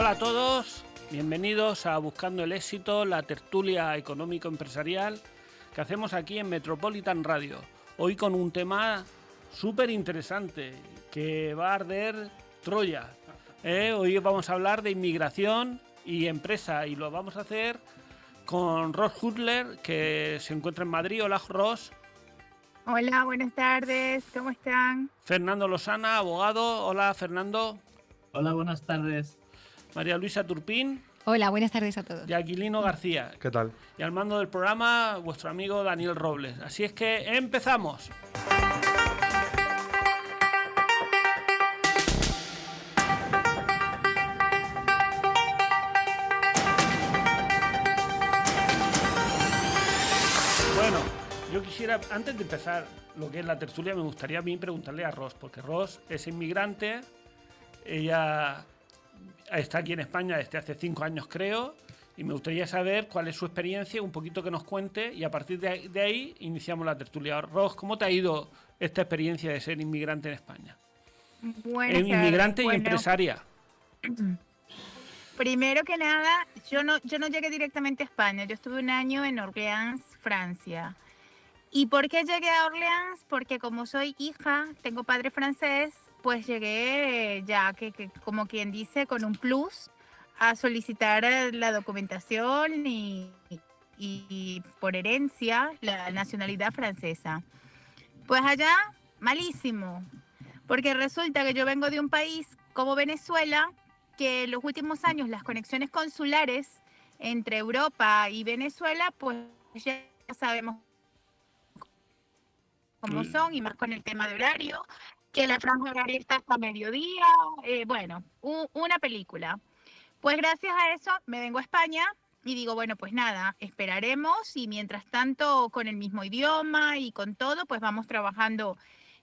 Hola a todos, bienvenidos a Buscando el Éxito, la tertulia económico-empresarial que hacemos aquí en Metropolitan Radio. Hoy con un tema súper interesante que va a arder Troya. Hoy vamos a hablar de inmigración y empresa y lo vamos a hacer con Ros Hutler, que se encuentra en Madrid. Hola, Ros. Hola, buenas tardes, ¿cómo están? Fernando Losana, abogado. Hola, Fernando. Hola, buenas tardes. María Luisa Turpín. Hola, buenas tardes a todos. Y Aquilino García. ¿Qué tal? Y al mando del programa, vuestro amigo Daniel Robles. Así es que empezamos. Bueno, yo quisiera, antes de empezar lo que es la tertulia, me gustaría a mí preguntarle a Ros, porque Ros es inmigrante, ella está aquí en España desde hace 5 años, creo, y me gustaría saber cuál es su experiencia, un poquito que nos cuente, y a partir de ahí iniciamos la tertulia. Ros, ¿cómo te ha ido esta experiencia de ser inmigrante en España? Inmigrante y empresaria. Primero que nada, yo no llegué directamente a España, yo estuve un año en Orleans, Francia. ¿Y por qué llegué a Orleans? Porque como soy hija, tengo padre francés, pues llegué ya que como quien dice, con un plus a solicitar la documentación y por herencia la nacionalidad francesa. Pues allá, malísimo, porque resulta que yo vengo de un país como Venezuela, que en los últimos años las conexiones consulares entre Europa y Venezuela, pues ya sabemos cómo son, y más con el tema de horario, que la franja horaria está hasta mediodía, bueno, una película. Pues gracias a eso me vengo a España y digo, bueno, pues nada, esperaremos y mientras tanto con el mismo idioma y con todo, pues vamos trabajando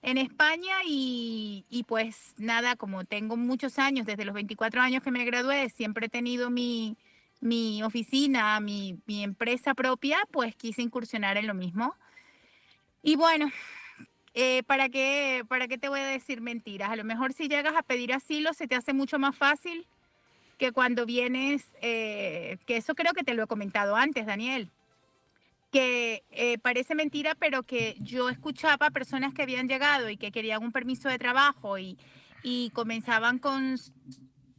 en España y pues nada, como tengo muchos años, desde los 24 años que me gradué, siempre he tenido mi oficina, mi empresa propia, pues quise incursionar en lo mismo. Y bueno, ¿para qué te voy a decir mentiras? A lo mejor si llegas a pedir asilo se te hace mucho más fácil que cuando vienes, que eso creo que te lo he comentado antes, Daniel, que parece mentira, pero que yo escuchaba a personas que habían llegado y que querían un permiso de trabajo y comenzaban con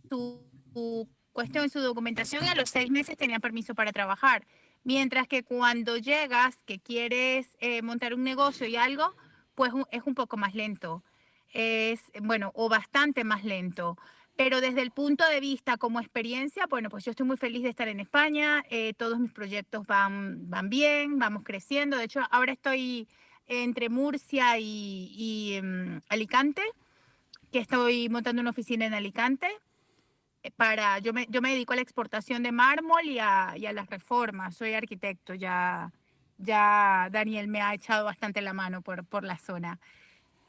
su cuestión, su documentación, y a los 6 meses tenían permiso para trabajar. Mientras que cuando llegas, que quieres montar un negocio y algo, pues es un poco más lento. Bueno, o bastante más lento. Pero desde el punto de vista como experiencia, bueno, pues yo estoy muy feliz de estar en España. Todos mis proyectos van bien, vamos creciendo. De hecho, ahora estoy entre Murcia y Alicante, que estoy montando una oficina en Alicante. Yo me dedico a la exportación de mármol y a las reformas. Soy arquitecto, ya Daniel me ha echado bastante la mano por la zona.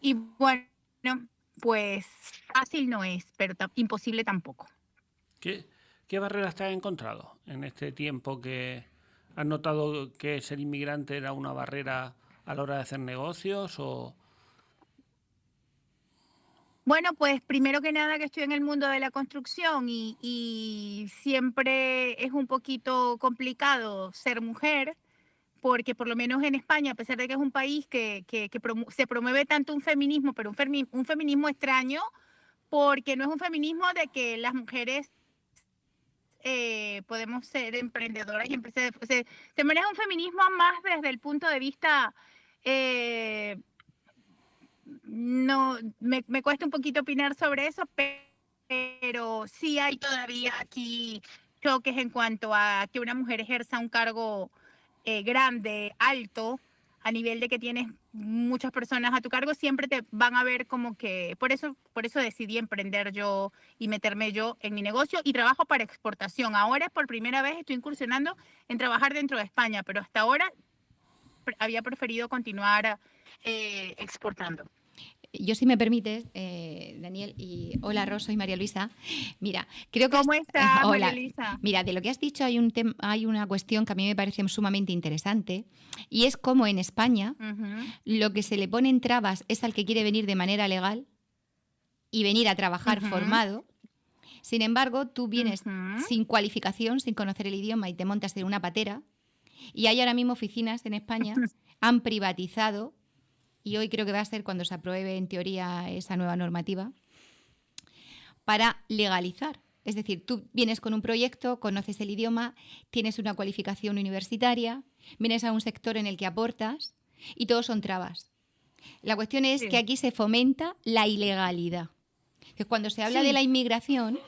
Y bueno, pues fácil no es, pero imposible tampoco. ¿Qué barreras te has encontrado en este tiempo que has notado que ser inmigrante era una barrera a la hora de hacer negocios o...? Bueno, pues primero que nada que estoy en el mundo de la construcción y siempre es un poquito complicado ser mujer, porque por lo menos en España, a pesar de que es un país que se promueve tanto un feminismo, pero un feminismo extraño, porque no es un feminismo de que las mujeres podemos ser emprendedoras y empresarias. Se maneja un feminismo más desde el punto de vista... no, me cuesta un poquito opinar sobre eso, pero sí hay todavía aquí choques en cuanto a que una mujer ejerza un cargo grande, alto, a nivel de que tienes muchas personas a tu cargo, siempre te van a ver como que... Por eso decidí emprender yo y meterme yo en mi negocio y trabajo para exportación. Ahora por primera vez estoy incursionando en trabajar dentro de España, pero hasta ahora había preferido continuar exportando. Yo, si me permites, Daniel, y hola, Ros, soy María Luisa. Mira, creo que... ¿Cómo estás, hola. María Luisa? Mira, de lo que has dicho hay una cuestión que a mí me parece sumamente interesante, y es cómo en España lo que se le pone en trabas es al que quiere venir de manera legal y venir a trabajar formado, Sin embargo, tú vienes Ujú. sin cualificación, sin conocer el idioma y te montas en una patera. Y hay ahora mismo oficinas en España, han privatizado, y hoy creo que va a ser cuando se apruebe en teoría esa nueva normativa, para legalizar. Es decir, tú vienes con un proyecto, conoces el idioma, tienes una cualificación universitaria, vienes a un sector en el que aportas y todos son trabas. La cuestión es Sí. que aquí se fomenta la ilegalidad. Que cuando se habla Sí. de la inmigración,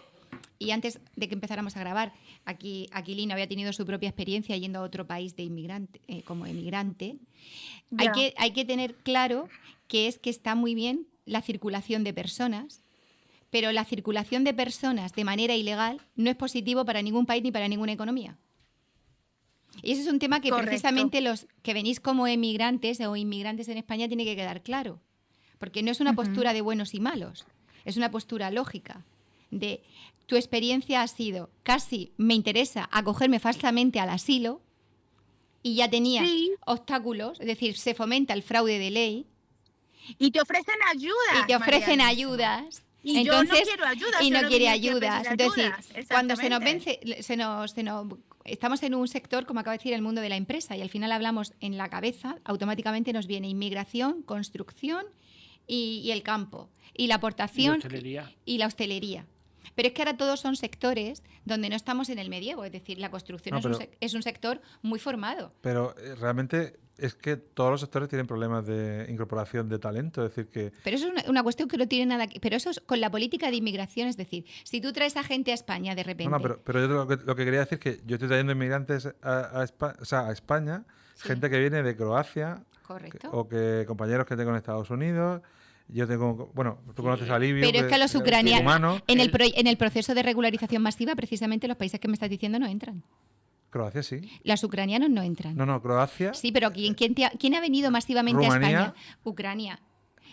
y antes de que empezáramos a grabar, aquí Lina había tenido su propia experiencia yendo a otro país de inmigrante, como emigrante, Ya. hay que tener claro que es que está muy bien la circulación de personas, pero la circulación de personas de manera ilegal no es positivo para ningún país ni para ninguna economía. Y ese es un tema que Correcto. precisamente los que venís como emigrantes o inmigrantes en España tiene que quedar claro. Porque no es una Ujú. postura de buenos y malos, es una postura lógica. De tu experiencia ha sido casi me interesa acogerme falsamente al asilo y ya tenía Sí. obstáculos, es decir, se fomenta el fraude de ley Y te ofrecen ayuda. y te ofrecen María Luisa. ayudas. Y Entonces, yo no quiero ayuda. y yo no quiere vine aquí a ayudas. pedir Entonces, ayudas. cuando se nos Exactamente. vence, estamos en un sector, como acaba de decir, el mundo de la empresa, y al final hablamos en la cabeza, automáticamente nos viene inmigración, construcción y el campo, y la aportación hostelería. y la hostelería. Pero es que ahora todos son sectores donde no estamos en el medievo, es decir, la construcción No, es, un pero- es un sector muy formado. Pero realmente es que todos los sectores tienen problemas de incorporación de talento. Es decir, que Pero eso es una cuestión que no tiene nada que... Pero eso es con la política de inmigración, es decir, si tú traes a gente a España de repente... No, pero yo lo que quería decir es que yo estoy trayendo inmigrantes a España, Sí. gente que viene de Croacia, Correcto. o que compañeros que tengo en Estados Unidos. Yo tengo, bueno, tú conoces a Livio. Pero es que a los ucranianos, rumano. en el proceso de regularización masiva, precisamente los países que me estás diciendo no entran. Croacia sí. Los ucranianos no entran. No, Croacia. Sí, pero ¿quién ha venido masivamente Rumanía. a España? Ucrania.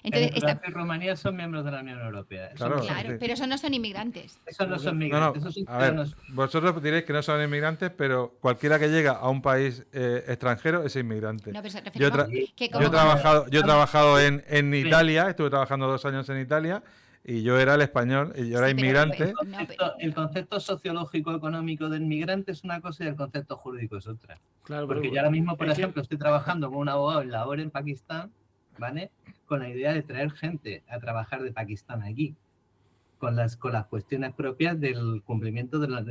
Entonces, Croacia y Rumanía son miembros de la Unión Europea. Eso Claro, no, claro, sí. pero eso no son inmigrantes. eso no son No, migrantes, esos son a ver, ciudadanos. vosotros diréis que no son inmigrantes, pero cualquiera que llega a un país extranjero es inmigrante. No, pero Yo referimos que he trabajado en Italia, estuve trabajando 2 años en Italia, y yo era el español, y yo era Sí, pero- inmigrante. no, pero- El concepto sociológico económico del migrante es una cosa y el concepto jurídico es otra. Claro, Porque pero yo ahora mismo, por es que- ejemplo, estoy trabajando con un abogado en Lahore, en Pakistán, ¿vale? Con la idea de traer gente a trabajar de Pakistán aquí, con las cuestiones propias del cumplimiento de los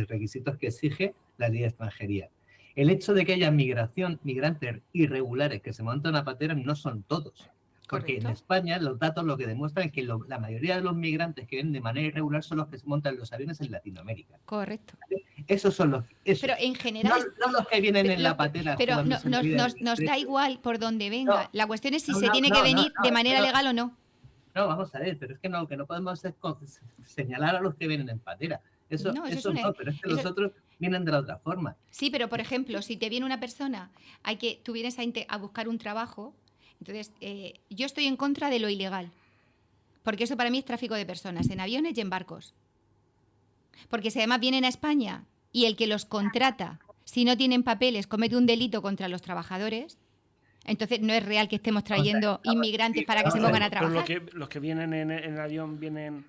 requisitos que exige la ley de extranjería. El hecho de que haya migrantes irregulares que se montan a pateras no son todos. Porque Correcto. en España los datos lo que demuestran es que la mayoría de los migrantes que vienen de manera irregular son los que se montan en los aviones en Latinoamérica. Correcto. Esos son los... esos. Pero en general... No los que vienen en la patera. Pero jugándose la vida del nos da derecho. igual por donde venga. No. La cuestión es si No, se no, tiene no, que no, venir no, de manera no. legal o no. No, vamos a ver, pero es que lo que no podemos es señalar a los que vienen en patera. Eso, No, eso eso es una- no, pero es que eso- los otros vienen de la otra forma. Sí, pero por ejemplo, si te viene una persona, tú vienes a buscar un trabajo, entonces yo estoy en contra de lo ilegal, porque eso para mí es tráfico de personas, en aviones y en barcos. Porque si además vienen a España y el que los contrata, si no tienen papeles, comete un delito contra los trabajadores, entonces no es real que estemos trayendo inmigrantes para que se pongan a pero trabajar. los que vienen en el avión vienen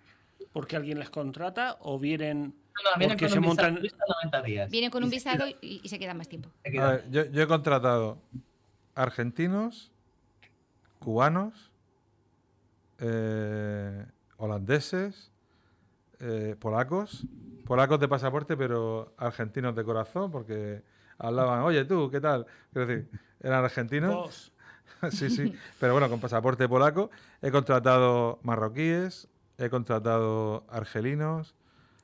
porque alguien les contrata o vienen No, vienen porque con se un visado montan. turista 90 días. Vienen con un Y se visado quedan- y se quedan más tiempo. se A quedan. ver, yo he contratado argentinos, cubanos, holandeses, polacos de pasaporte, pero argentinos de corazón, porque hablaban, oye tú, ¿qué tal? Quiero decir, eran argentinos. Vos, Sí, pero bueno, con pasaporte polaco. He contratado marroquíes, he contratado argelinos,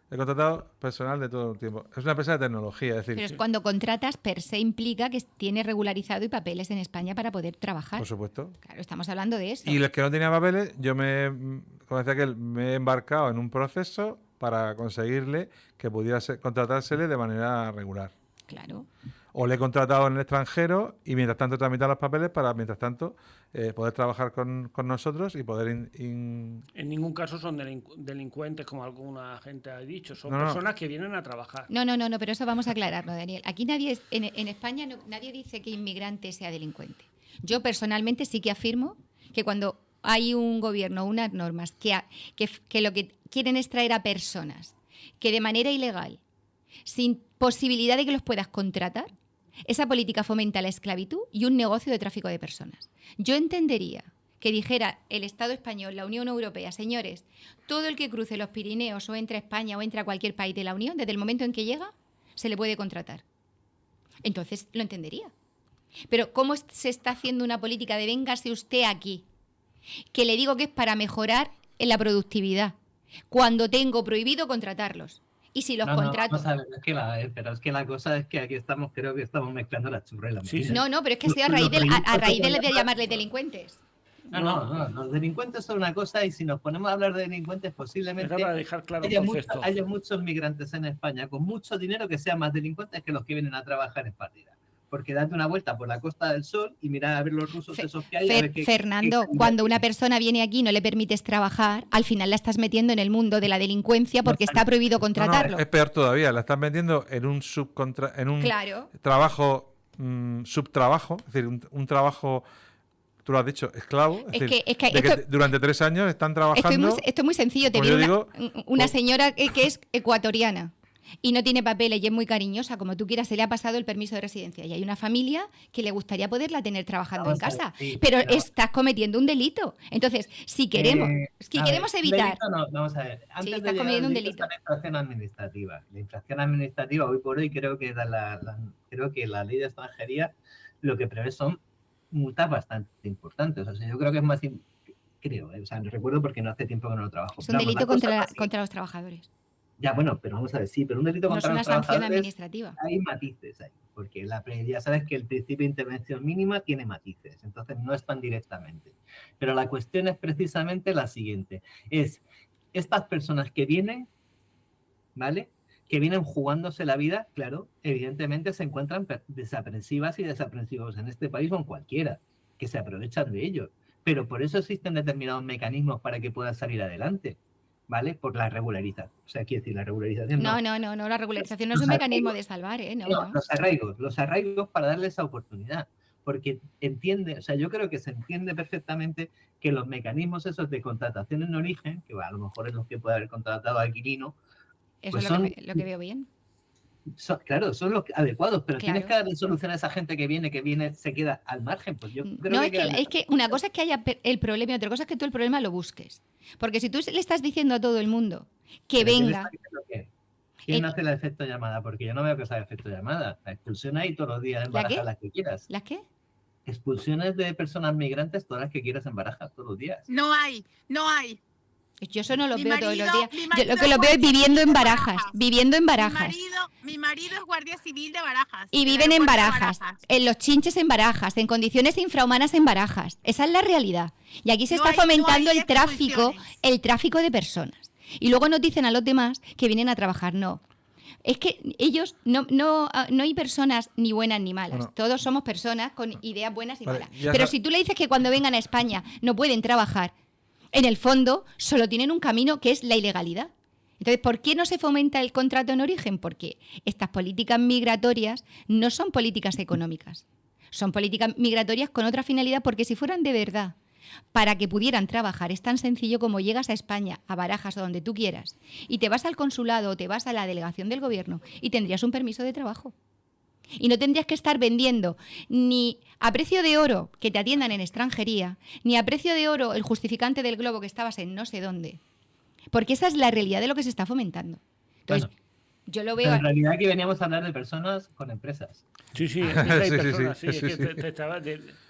he contratado personal de todo el tiempo. Es una empresa de tecnología, es Pero decir, es cuando contratas, per se implica que tienes regularizado y papeles en España para poder trabajar. por supuesto. Claro, estamos hablando de eso. Y los que no tenían papeles, yo como decía aquel, me he embarcado en un proceso para conseguirle que pudiera contratársele de manera regular. Claro. O le he contratado en el extranjero y mientras tanto tramitar los papeles para, mientras tanto, poder trabajar con nosotros y poder... en ningún caso son delincuentes, como alguna gente ha dicho. Son No, no. personas que vienen a trabajar. No, pero eso vamos a aclararlo, Daniel. Aquí en España nadie dice que inmigrante sea delincuente. Yo personalmente sí que afirmo que cuando hay un gobierno, unas normas que lo que quieren es traer a personas que de manera ilegal, sin posibilidad de que los puedas contratar, esa política fomenta la esclavitud y un negocio de tráfico de personas. Yo entendería que dijera el Estado español, la Unión Europea, señores, todo el que cruce los Pirineos o entre a España o entre a cualquier país de la Unión, desde el momento en que llega, se le puede contratar. Entonces lo entendería. Pero ¿cómo se está haciendo una política de véngase usted aquí? Que le digo que es para mejorar en la productividad, cuando tengo prohibido contratarlos. Y si los contrato... Vamos a ver, pero es que la cosa es que aquí creo que estamos mezclando la churra y la Sí, mentira. sí. No, pero es que ha sido a raíz de llamarles delincuentes. No, los delincuentes son una cosa y si nos ponemos a hablar de delincuentes Era posiblemente para dejar claro el concepto. haya muchos migrantes en España con mucho dinero que sean más delincuentes que los que vienen a trabajar en partida. Porque date una vuelta por la Costa del Sol y mira a ver los rusos esos que hay. Fernando, cuando una persona viene aquí y no le permites trabajar, al final la estás metiendo en el mundo de la delincuencia porque está prohibido contratarlo. No, es peor todavía, la estás metiendo en un Claro. trabajo, subtrabajo, es decir, un trabajo, tú lo has dicho, esclavo. Es decir, que durante 3 años están trabajando. Esto es muy sencillo. Te viene una señora que es ecuatoriana y no tiene papeles y es muy cariñosa, como tú quieras, se le ha pasado el permiso de residencia y hay una familia que le gustaría poderla tener trabajando en casa, pero estás cometiendo un delito. Entonces, si queremos evitar... vamos a ver, antes estás de llegar cometiendo al un delito delito. está la infracción administrativa. La infracción administrativa hoy por hoy creo que creo que la ley de extranjería lo que prevé son multas bastante importantes. O sea, yo creo que es más... Creo, o sea, no recuerdo porque no hace tiempo que no lo trabajo. Es un delito contra los trabajadores. Ya, bueno, pero vamos a ver, sí, pero un delito contra los trabajadores... No es una sanción administrativa. Hay matices ahí, porque ya sabes que el principio de intervención mínima tiene matices, entonces no es tan directamente. Pero la cuestión es precisamente la siguiente, es estas personas que vienen, ¿vale?, que vienen jugándose la vida, claro, evidentemente se encuentran desaprensivas y desaprensivos en este país o en cualquiera, que se aprovechan de ello. Pero por eso existen determinados mecanismos para que puedan salir adelante, ¿vale? Por la regularización. O sea, quiero decir, la regularización no, la regularización no es un mecanismo de salvar, ¿eh? No. Los arraigos para darle esa oportunidad. Porque o sea, yo creo que se entiende perfectamente que los mecanismos esos de contratación en origen, que a lo mejor es los que puede haber contratado a Quirino, eso pues es lo que veo bien. Claro, son los adecuados, pero Claro. tienes que darle solución a esa gente que viene, se queda al margen. Pues yo creo es que una cosa es que haya el problema y otra cosa es que tú el problema lo busques. Porque si tú le estás diciendo a todo el mundo que venga... ¿Quién hace el efecto llamada? Porque yo no veo que sea efecto llamada. La expulsión hay todos los días en Barajas, las que quieras. ¿Las qué? Expulsiones de personas migrantes, todas las que quieras en Barajas, todos los días. No hay. Yo eso no lo veo todos los días. Mi Yo lo que lo veo es viviendo en Barajas. Mi marido es guardia civil de Barajas. Y viven en Barajas, en los chinches en Barajas, en condiciones infrahumanas en Barajas. Esa es la realidad. Y aquí se está fomentando el tráfico de personas. Y luego nos dicen a los demás que vienen a trabajar. No. Es que ellos, no hay personas ni buenas ni malas. Bueno. Todos somos personas con ideas buenas y malas. ya Pero si tú le dices que cuando vengan a España no pueden trabajar, en el fondo solo tienen un camino que es la ilegalidad. Entonces, ¿por qué no se fomenta el contrato en origen? Porque estas políticas migratorias no son políticas económicas. Son políticas migratorias con otra finalidad, porque si fueran de verdad para que pudieran trabajar, es tan sencillo como llegas a España, a Barajas o donde tú quieras, y te vas al consulado o te vas a la delegación del gobierno y tendrías un permiso de trabajo. Y no tendrías que estar vendiendo ni a precio de oro que te atiendan en extranjería, ni a precio de oro el justificante del globo que estabas en no sé dónde. Porque esa es la realidad de lo que se está fomentando. Entonces, yo lo veo... En realidad aquí veníamos a hablar de personas con empresas. Sí, Sí,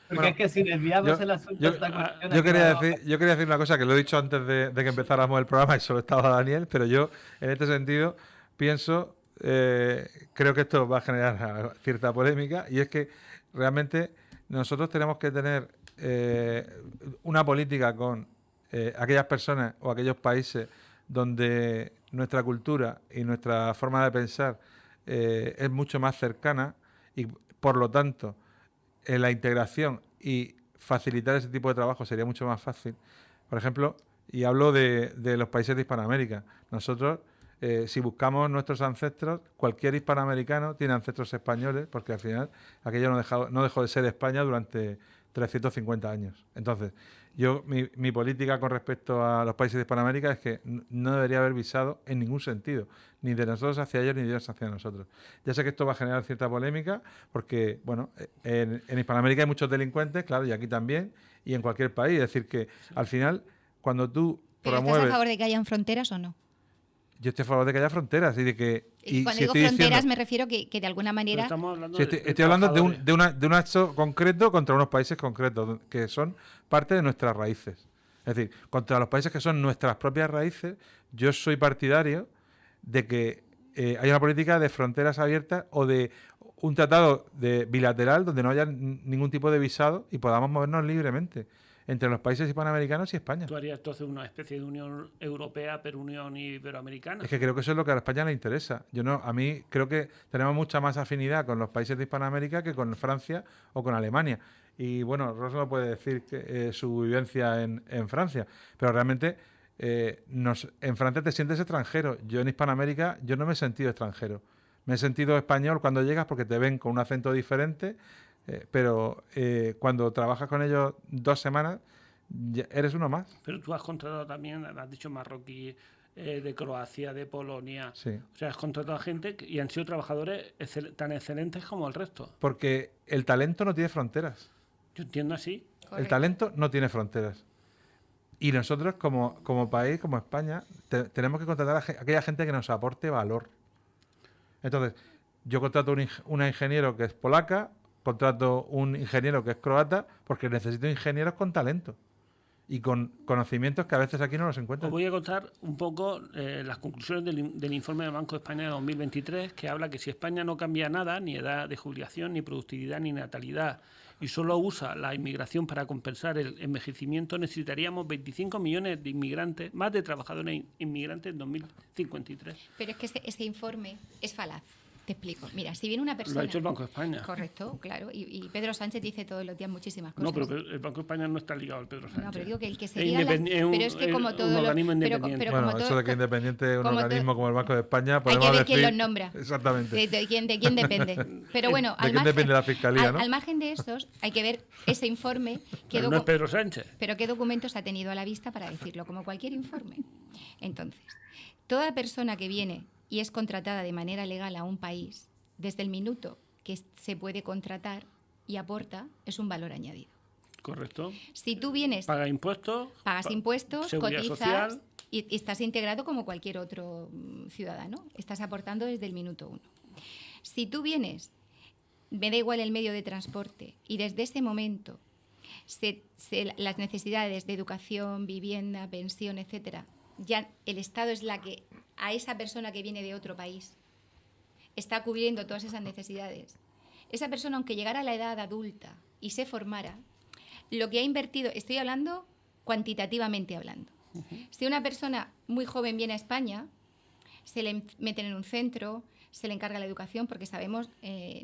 Porque es que si desviamos el asunto de esta cuestión... Yo quería decir una cosa que lo he dicho antes de que empezáramos el programa y solo estaba Daniel, pero yo en este sentido pienso... creo que esto va a generar cierta polémica, y es que realmente nosotros tenemos que tener una política con aquellas personas o aquellos países donde nuestra cultura y nuestra forma de pensar es mucho más cercana, y por lo tanto la integración y facilitar ese tipo de trabajo sería mucho más fácil. Por ejemplo, y hablo de los países de Hispanoamérica. Nosotros, si buscamos nuestros ancestros, cualquier hispanoamericano tiene ancestros españoles, porque al final aquello no dejó de ser España durante 350 años. Entonces, mi política con respecto a los países de Hispanoamérica es que no debería haber visado en ningún sentido, ni de nosotros hacia ellos, ni de ellos hacia nosotros. Ya sé que esto va a generar cierta polémica, porque, bueno, en Hispanoamérica hay muchos delincuentes, claro, y aquí también, y en cualquier país. Es decir, que al final, cuando tú ¿Pero promueves... estás a favor de que hayan fronteras o no? Yo estoy a favor de que haya fronteras y de que... Y cuando digo fronteras me refiero que de alguna manera... Estamos hablando estoy hablando de un acto concreto contra unos países concretos, que son parte de nuestras raíces. Es decir, contra los países que son nuestras propias raíces, yo soy partidario de que haya una política de fronteras abiertas o de un tratado bilateral donde no haya ningún tipo de visado y podamos movernos libremente entre los países hispanoamericanos y España. ¿Tú harías entonces una especie de Unión Europea, pero Unión Iberoamericana? Es que creo que eso es lo que a España le interesa. A mí creo que tenemos mucha más afinidad con los países de Hispanoamérica que con Francia o con Alemania. Y bueno, Ross no puede decir que, su vivencia en Francia, pero realmente en Francia te sientes extranjero. Yo en Hispanoamérica yo no me he sentido extranjero. Me he sentido español cuando llegas porque te ven con un acento diferente. Pero cuando trabajas con ellos 2 semanas, eres uno más. Pero tú has contratado también, has dicho marroquí, de Croacia, de Polonia. Sí. O sea, has contratado a gente y han sido trabajadores tan excelentes como el resto. Porque el talento no tiene fronteras. Yo entiendo así. Correcto. El talento no tiene fronteras. Y nosotros, como país, como España, tenemos que contratar a aquella gente que nos aporte valor. Entonces, yo contrato una ingeniero que es polaca, contrato un ingeniero que es croata, porque necesito ingenieros con talento y con conocimientos que a veces aquí no los encuentran. Os voy a contar un poco las conclusiones del informe del Banco de España de 2023, que habla que si España no cambia nada, ni edad de jubilación, ni productividad, ni natalidad, y solo usa la inmigración para compensar el envejecimiento, necesitaríamos 25 millones de inmigrantes, más de trabajadores inmigrantes en 2053. Pero es que ese informe es falaz. Te explico. Mira, si viene una persona... Lo ha hecho el Banco de España. Correcto, claro. Y Pedro Sánchez dice todos los días muchísimas cosas. No, pero el Banco de España no está ligado al Pedro Sánchez. No, pero digo que el que Es seguía... pero es que como todo... un organismo independiente. Bueno, eso de que independiente es un organismo como el Banco de España, podemos hay que ver decir... quién los nombra. Exactamente. De quién depende. Pero bueno, ¿De quién depende la Fiscalía, no? Al margen de esos, hay que ver ese informe. Pero no es Pedro Sánchez. Pero qué documentos ha tenido a la vista para decirlo, como cualquier informe. Entonces, toda persona que viene y es contratada de manera legal a un país, desde el minuto que se puede contratar y aporta, es un valor añadido. Correcto. Si tú vienes... Pagas impuestos, seguridad cotizas social, y estás integrado como cualquier otro ciudadano. Estás aportando desde el minuto 1. Si tú vienes, me da igual el medio de transporte, y desde ese momento las necesidades de educación, vivienda, pensión, etcétera, ya el Estado es la que a esa persona que viene de otro país está cubriendo todas esas necesidades. Esa persona, aunque llegara a la edad adulta y se formara, lo que ha invertido, estoy hablando cuantitativamente hablando. Si una persona muy joven viene a España, se le meten en un centro, se le encarga la educación, porque sabemos,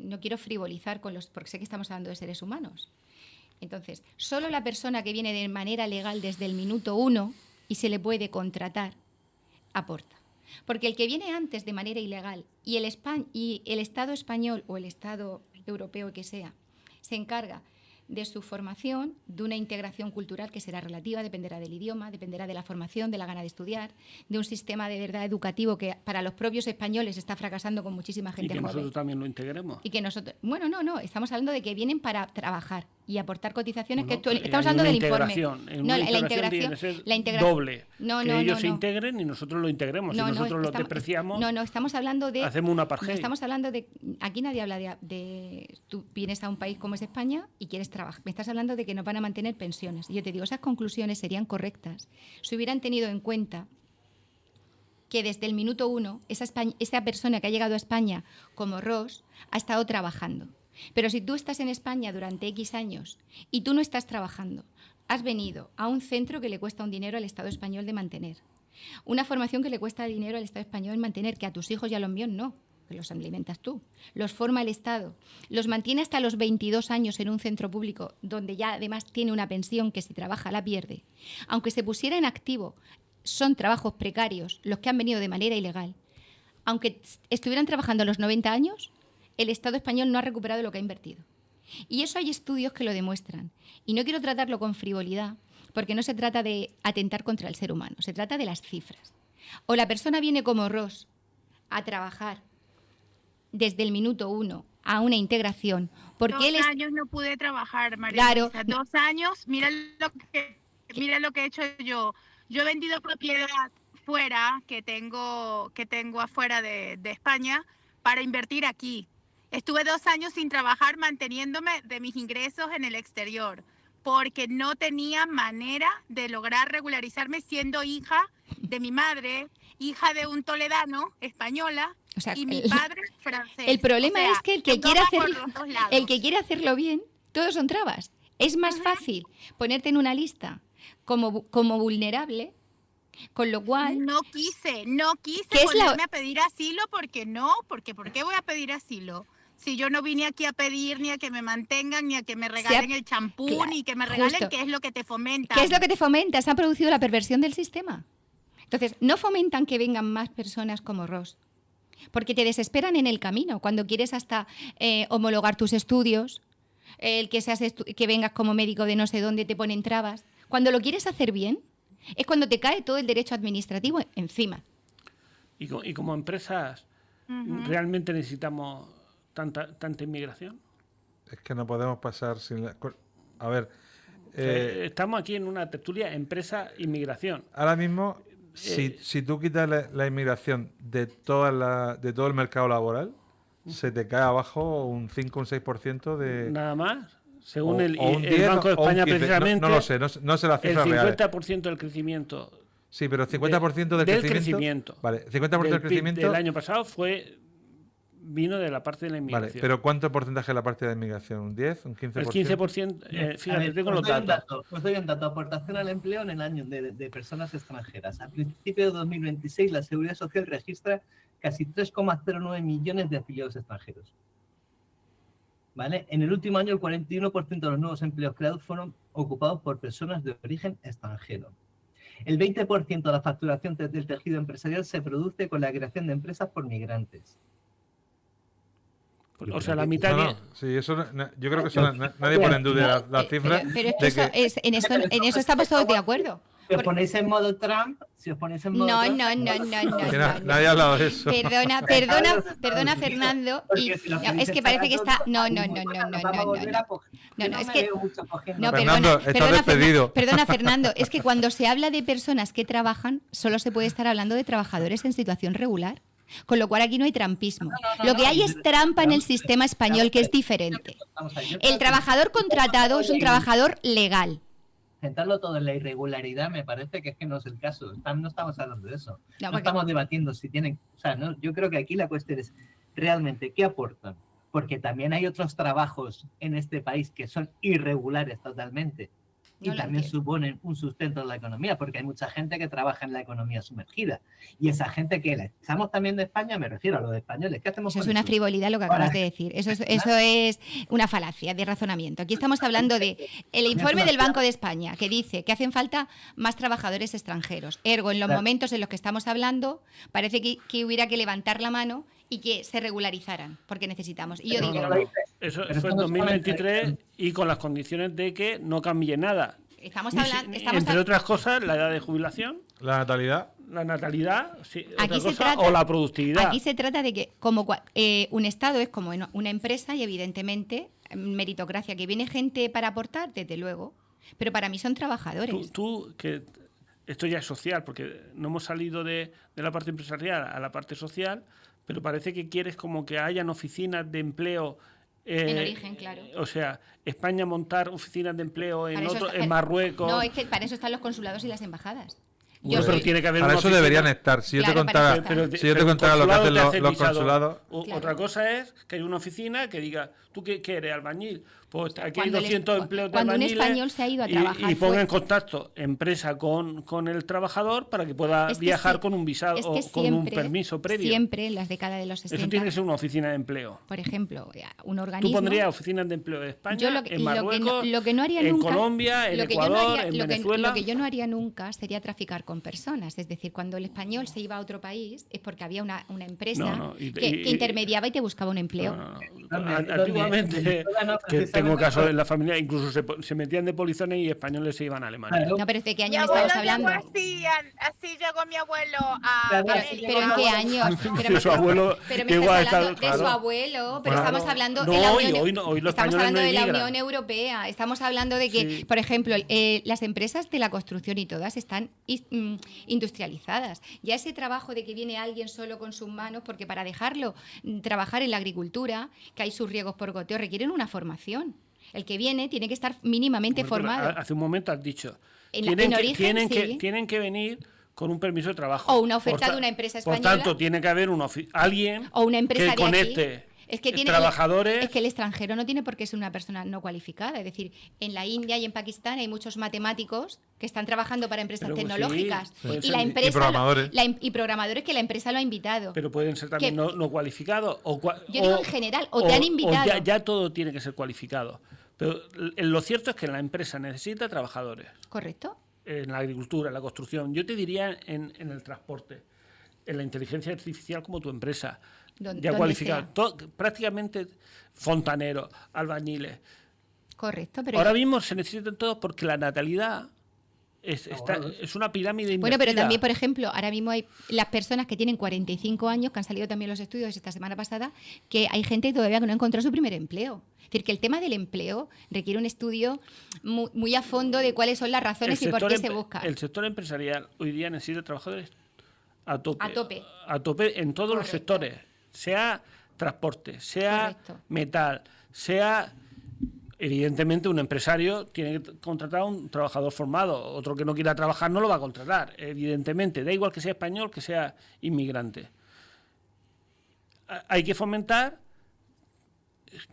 no quiero frivolizar porque sé que estamos hablando de seres humanos. Entonces, solo la persona que viene de manera legal desde el minuto 1 y se le puede contratar, aporta. Porque el que viene antes de manera ilegal y el Estado español o el Estado europeo que sea, se encarga de su formación, de una integración cultural que será relativa, dependerá del idioma, dependerá de la formación, de la gana de estudiar, de un sistema de verdad educativo que para los propios españoles está fracasando con muchísima gente y que joven. nosotros también lo integremos. Y que nosotros, bueno, no, estamos hablando de que vienen para trabajar y aportar cotizaciones, Bueno, estamos hablando del informe. No, la integración doble. Que ellos se integren y nosotros lo integremos. Si nosotros lo despreciamos, estamos hablando de... hacemos una apartheid. No, estamos hablando de... Aquí nadie habla de... Tú vienes a un país como es España y quieres trabajar. Me estás hablando de que nos van a mantener pensiones. Y yo te digo, esas conclusiones serían correctas si hubieran tenido en cuenta que desde el minuto 1 esa persona que ha llegado a España como Ross ha estado trabajando. Pero si tú estás en España durante X años y tú no estás trabajando, has venido a un centro que le cuesta un dinero al Estado español de mantener, una formación que le cuesta dinero al Estado español mantener, que a tus hijos y a los míos no, que los alimentas tú, los forma el Estado, los mantiene hasta los 22 años en un centro público donde ya además tiene una pensión que si trabaja la pierde. Aunque se pusiera en activo, son trabajos precarios los que han venido de manera ilegal. Aunque estuvieran trabajando a los 90 años, el Estado español no ha recuperado lo que ha invertido. Y eso hay estudios que lo demuestran. Y no quiero tratarlo con frivolidad, porque no se trata de atentar contra el ser humano, se trata de las cifras. O la persona viene como Ross a trabajar desde el minuto 1 a una integración, porque 2 años no pude trabajar, María Claro. Luisa. 2 años, mira lo que he hecho yo. Yo he vendido propiedad fuera, que tengo afuera de España, para invertir aquí. Estuve 2 años sin trabajar, manteniéndome de mis ingresos en el exterior, porque no tenía manera de lograr regularizarme siendo hija de mi madre, hija de un toledano, española, O sea, y mi padre francés. el problema O sea, es que el que toma por los dos lados. quiere hacerlo bien, todos son trabas. Es más fácil ponerte en una lista como vulnerable, con lo cual... No quise ¿Qué es ponerme a pedir asilo porque ¿por qué voy a pedir asilo? Si yo no vine aquí a pedir ni a que me mantengan, ni a que me regalen el champú, Claro, ni que me regalen justo. qué es lo que te fomenta. ¿Qué es lo que te fomenta? Se ha producido la perversión del sistema. Entonces, no fomentan que vengan más personas como Ross, porque te desesperan en el camino, cuando quieres hasta homologar tus estudios, el que que vengas como médico de no sé dónde te ponen trabas. Cuando lo quieres hacer bien, es cuando te cae todo el derecho administrativo encima. Y como empresas, ¿realmente necesitamos tanta inmigración? Es que no podemos pasar sin... A ver... Estamos aquí en una tertulia empresa-inmigración. Ahora mismo, si tú quitas la inmigración de todo el mercado laboral, se te cae abajo un 5 o un 6% de... Nada más. Según o el un 10 Banco de o un España, 15. precisamente, No lo sé, no sé las el cifras reales. 50% del crecimiento. Sí, pero el 50% del crecimiento... Vale, 50% del PIB crecimiento... del año pasado vino de la parte de la inmigración. Vale, pero ¿cuánto porcentaje de la parte de la inmigración? ¿Un 10? ¿Un 15%? El 15%, fíjate, A ver, tengo os los doy un datos. dato. Os doy un dato. Aportación al empleo en el año de personas extranjeras. A principios de 2026, la Seguridad Social registra casi 3,09 millones de afiliados extranjeros. ¿Vale? En el último año, el 41% de los nuevos empleos creados fueron ocupados por personas de origen extranjero. El 20% de la facturación del tejido empresarial se produce con la creación de empresas por migrantes. O sea, la mitad... Sí, eso yo creo que eso nadie pone en duda las cifras. Pero es que en eso estamos todos de acuerdo. Si os ponéis en modo Trump, No. Nadie ha hablado de eso. Perdona, Fernando. Y es que parece que está. No, es que. No, Fernando, estás despedido. Perdona, Fernando. Es que cuando se habla de personas que trabajan, solo se puede estar hablando de trabajadores en situación regular. Con lo cual aquí no hay trampismo. Lo que hay es trampa en el sistema español, que es diferente. El trabajador contratado es un trabajador legal. Centrarlo todo en la irregularidad me parece que es que no es el caso. No estamos hablando de eso. No estamos debatiendo si tienen... O sea, no, yo creo que aquí la cuestión es realmente qué aportan. Porque también hay otros trabajos en este país que son irregulares totalmente. Y también suponen un sustento en la economía, porque hay mucha gente que trabaja en la economía sumergida. Y esa gente que la echamos también de España, me refiero a los españoles. ¿Qué hacemos Eso con es una frivolidad lo que acabas de decir. Eso es una falacia de razonamiento. Aquí estamos hablando de el informe del Banco de España, que dice que hacen falta más trabajadores extranjeros. Ergo, en los momentos en los que estamos hablando, parece que hubiera que levantar la mano y que se regularizaran, porque necesitamos. Y yo digo... Eso fue en 2023 y con las condiciones de que no cambie nada. Estamos hablando... Entre otras cosas, la edad de jubilación. La natalidad. La natalidad, sí, aquí otra cosa, o la productividad. Aquí se trata de que como un Estado es como una empresa y evidentemente meritocracia, que viene gente para aportar, desde luego, pero para mí son trabajadores. Tú que esto ya es social, porque no hemos salido de la parte empresarial a la parte social, pero parece que quieres como que hayan oficinas de empleo en origen, claro. O sea, España montar oficinas de empleo en Marruecos. No, es que para eso están los consulados y las embajadas. Pero tiene que haber para una eso oficina. Deberían estar. Si yo te contara, si yo te contara lo que hacen los consulados. consulados. Otra cosa es que hay una oficina que diga, ¿tú qué eres, albañil? Pues aquí hay Cuando el 200 es- empleos de cuando un albañiles español se ha ido a trabajar y ponga fuera- en contacto empresa con el trabajador para que pueda Es que viajar sí, con un visado es o que con un siempre, permiso previo. siempre en las décadas de los 60, Eso tiene que ser una oficina de empleo. por ejemplo, un Tú organismo... pondrías oficinas de empleo en España, Yo en Marruecos, lo que no haría en nunca, Colombia, en lo que yo no Ecuador, haría- en lo que- Venezuela. lo que yo no haría nunca sería traficar con personas. Es decir, cuando el español se iba a otro país es porque había una empresa No, no, que intermediaba y te buscaba un empleo. No. ¿Dónde? Antiguamente, Venezuela no, que tengo precisamente casos en la familia, incluso se metían de polizones y españoles se iban a Alemania. Claro. No, pero ¿de qué Mi año me abuelo estamos llegó hablando? así llegó mi abuelo a Claro, Pero, América. pero ¿en qué años? Pero Su abuelo pero me llegó estás a hablando Estados- de su claro. abuelo, pero Bueno, estamos hablando no, de la hoy- Unión, hoy no, hoy los estamos españoles hablando no de la emigran. Unión Europea, estamos hablando de que, Sí. por ejemplo, las empresas de la construcción y todas están industrializadas. Ya ese trabajo de que viene alguien solo con sus manos, porque para dejarlo trabajar en la agricultura, que hay sus riegos por goteo, requieren una formación. El que viene tiene que estar mínimamente Bueno, pero formado. hace un momento has dicho, En tienen, que, origen, tienen, sí. que, tienen que venir con un permiso de trabajo. O una oferta Por ta- de una empresa Por española. tanto, tiene que haber alguien O una empresa que de conecte aquí. Es que tiene, trabajadores. Es que el extranjero no tiene por qué ser una persona no cualificada. Es decir, en la India y en Pakistán hay muchos matemáticos que están trabajando para empresas Pero, tecnológicas. sí, pueden Y ser- la y empresa, programadores. y programadores que la empresa lo ha invitado. Pero pueden ser también que- no cualificados. Yo digo en general, o te han invitado. Ya todo tiene que ser cualificado. Pero lo cierto es que la empresa necesita trabajadores. ¿Correcto? En la agricultura, en la construcción. Yo te diría en el transporte, en la inteligencia artificial como tu empresa. Donde Ya cualificado. sea. Prácticamente fontaneros, albañiles. Correcto, pero Ahora mismo se necesitan todos porque la natalidad es una pirámide bueno, pero invertida. también, por ejemplo, ahora mismo hay las personas que tienen 45 años, que han salido también los estudios esta semana pasada, que hay gente todavía que no ha encontrado su primer empleo. Es decir, que el tema del empleo requiere un estudio muy a fondo de cuáles son las razones y por qué se busca. El sector empresarial hoy día necesita trabajadores a tope. A tope. A tope en todos los Correcto. sectores. Sea transporte, sea Correcto. metal, sea... Evidentemente, un empresario tiene que contratar a un trabajador formado. Otro que no quiera trabajar no lo va a contratar. Evidentemente, da igual que sea español que sea inmigrante. Hay que fomentar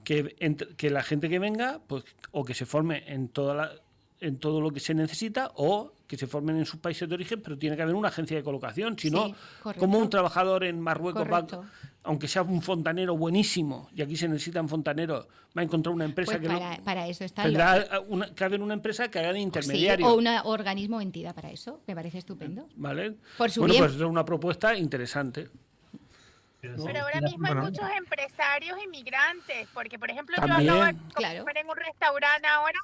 que la gente que venga, pues, o que se forme en todo lo que se necesita, o que se formen en sus países de origen, pero tiene que haber una agencia de colocación. Si Sí, no, correcto. como un trabajador en Marruecos va, Correcto. aunque sea un fontanero buenísimo, y aquí se necesitan fontaneros, va a encontrar una empresa Pues que para eso está tendrá que haber una empresa que haga de sí, intermediario. o un organismo o entidad para eso. Me parece estupendo. ¿Vale? Por su bueno, bien. pues es una propuesta interesante. Pero ahora mismo hay muchos empresarios inmigrantes, porque por ejemplo También. yo acabo de Claro. comer en un restaurante ahora,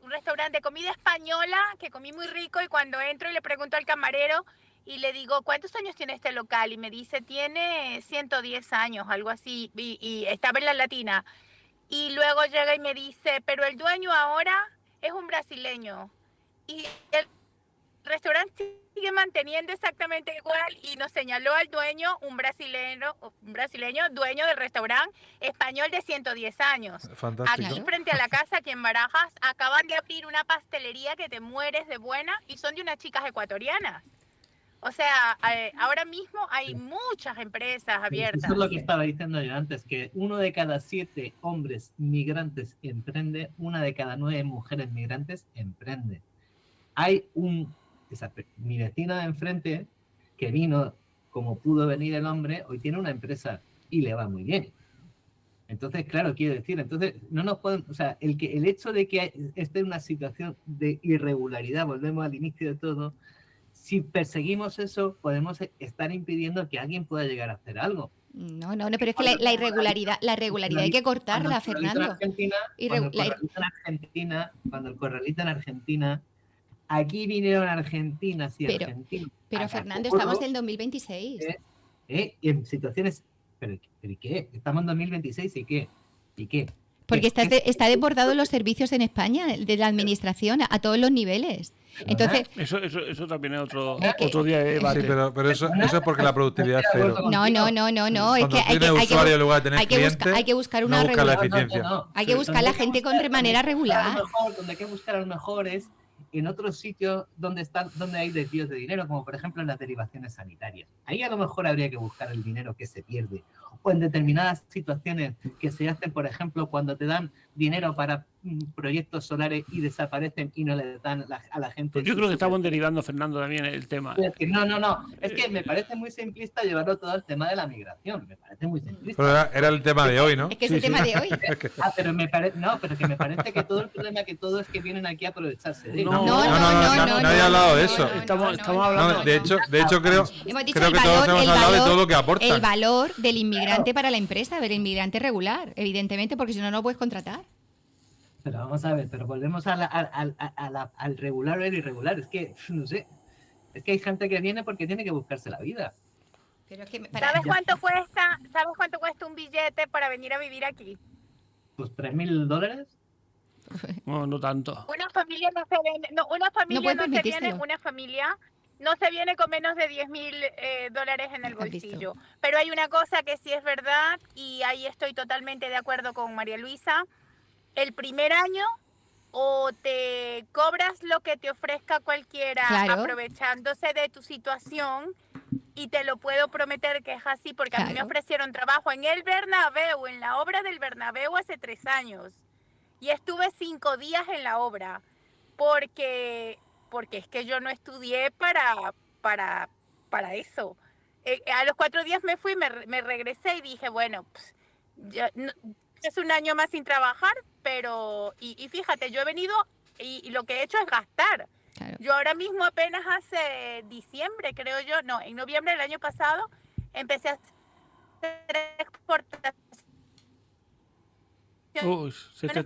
un restaurante de comida española, que comí muy rico, y cuando entro y le pregunto al camarero y le digo, ¿cuántos años tiene este local? Y me dice, tiene 110 años, algo así, y estaba en la Latina. Y luego llega y me dice, pero el dueño ahora es un brasileño. Y el restaurante sigue manteniendo exactamente igual, y nos señaló al dueño, un brasileño dueño del restaurante español de 110 años. Fantástico. Aquí frente a la casa, aquí en Barajas, acaban de abrir una pastelería que te mueres de buena, y son de unas chicas ecuatorianas. O sea, ahora mismo hay muchas empresas abiertas. Eso es lo que estaba diciendo yo antes, que 1 de cada 7 hombres migrantes emprende, 1 de cada 9 mujeres migrantes emprende. Hay mi vecina de enfrente, que vino como pudo venir el hombre, hoy tiene una empresa y le va muy bien. Entonces, claro, quiero decir, entonces no nos podemos, o sea, el hecho de que esté en una situación de irregularidad, volvemos al inicio de todo, si perseguimos eso, podemos estar impidiendo que alguien pueda llegar a hacer algo. No, pero es que la irregularidad hay que cortarla, Fernando. Cuando el corralito en Argentina, aquí vinieron argentinas y argentinos. Pero Fernando, estamos en 2026. En situaciones... ¿Pero qué? Estamos en 2026 ¿y qué? ¿Y qué? Porque está desbordado los servicios en España, de la administración, a todos los niveles. Entonces, Eso también es otro día de debate. Sí, pero eso es porque la productividad es cero. no. Es que hay que buscar una no busca la regulación. eficiencia. Hay que buscar la gente con manera regular. Donde hay que buscar a lo mejor es en otros sitios donde hay desvíos de dinero, como por ejemplo en las derivaciones sanitarias. Ahí a lo mejor habría que buscar el dinero que se pierde. O en determinadas situaciones que se hacen, por ejemplo, cuando te dan dinero para proyectos solares y desaparecen y no le dan a la gente. Pues yo creo que estamos derivando, Fernando, también el tema. No. Es que me parece muy simplista llevarlo todo al tema de la migración. Me parece muy simplista. Pero era el tema de hoy, ¿no? Es que es el tema de hoy. Pero que me parece que todo el problema que todo es que vienen aquí a aprovecharse de ello. No, nadie ha hablado de eso. Estamos hablando. No, de hecho creo Hemos dicho que todos hemos hablado de todo lo que aportan. El valor del inmigrante para la empresa, del inmigrante regular, evidentemente, porque si no, no lo puedes contratar. Pero vamos a ver, pero volvemos al regular o el irregular. Es que, no sé, es que hay gente que viene porque tiene que buscarse la vida. Pero es que ¿Sabes cuánto cuesta un billete para venir a vivir aquí? Pues $3.000. No tanto. Una familia no se viene, una familia no se viene con menos de $10.000 en el ¿Has visto? bolsillo. Pero hay una cosa que sí es verdad, y ahí estoy totalmente de acuerdo con María Luisa. El primer año o te cobras lo que te ofrezca cualquiera, Claro. aprovechándose de tu situación, y te lo puedo prometer que es así, porque a mí me Claro. ofrecieron trabajo en el Bernabéu, en la obra del Bernabéu hace 3 años. Y estuve 5 días en la obra, porque es que yo no estudié para eso. A los 4 días me fui, me regresé y dije, bueno, es un año más sin trabajar, pero, y fíjate, yo he venido y lo que he hecho es gastar. Claro. Yo ahora mismo apenas hace diciembre, creo yo, no, en noviembre del año pasado, empecé a hacer exportaciones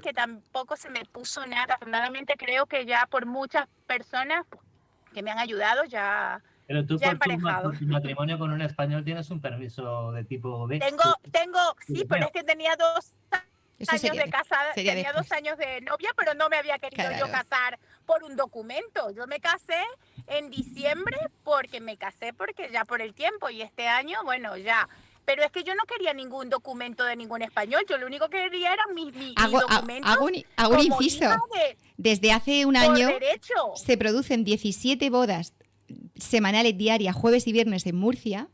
que tampoco se me puso nada. Afortunadamente creo que ya por muchas personas que me han ayudado ya... Pero tú Ya por tu emparejado. matrimonio con un español tienes un permiso de tipo B. Sí, pero es que tenía 2 Eso años sería de casada, sería tenía después. 2 años de novia, pero no me había querido Claro. yo casar por un documento. Yo me casé en diciembre porque me casé porque ya por el tiempo, y este año, bueno, ya. Pero es que yo no quería ningún documento de ningún español, yo lo único que quería era mi documento. Hago un como inciso. hija Desde hace un por año derecho. se producen 17 bodas semanales diarias, jueves y viernes en Murcia,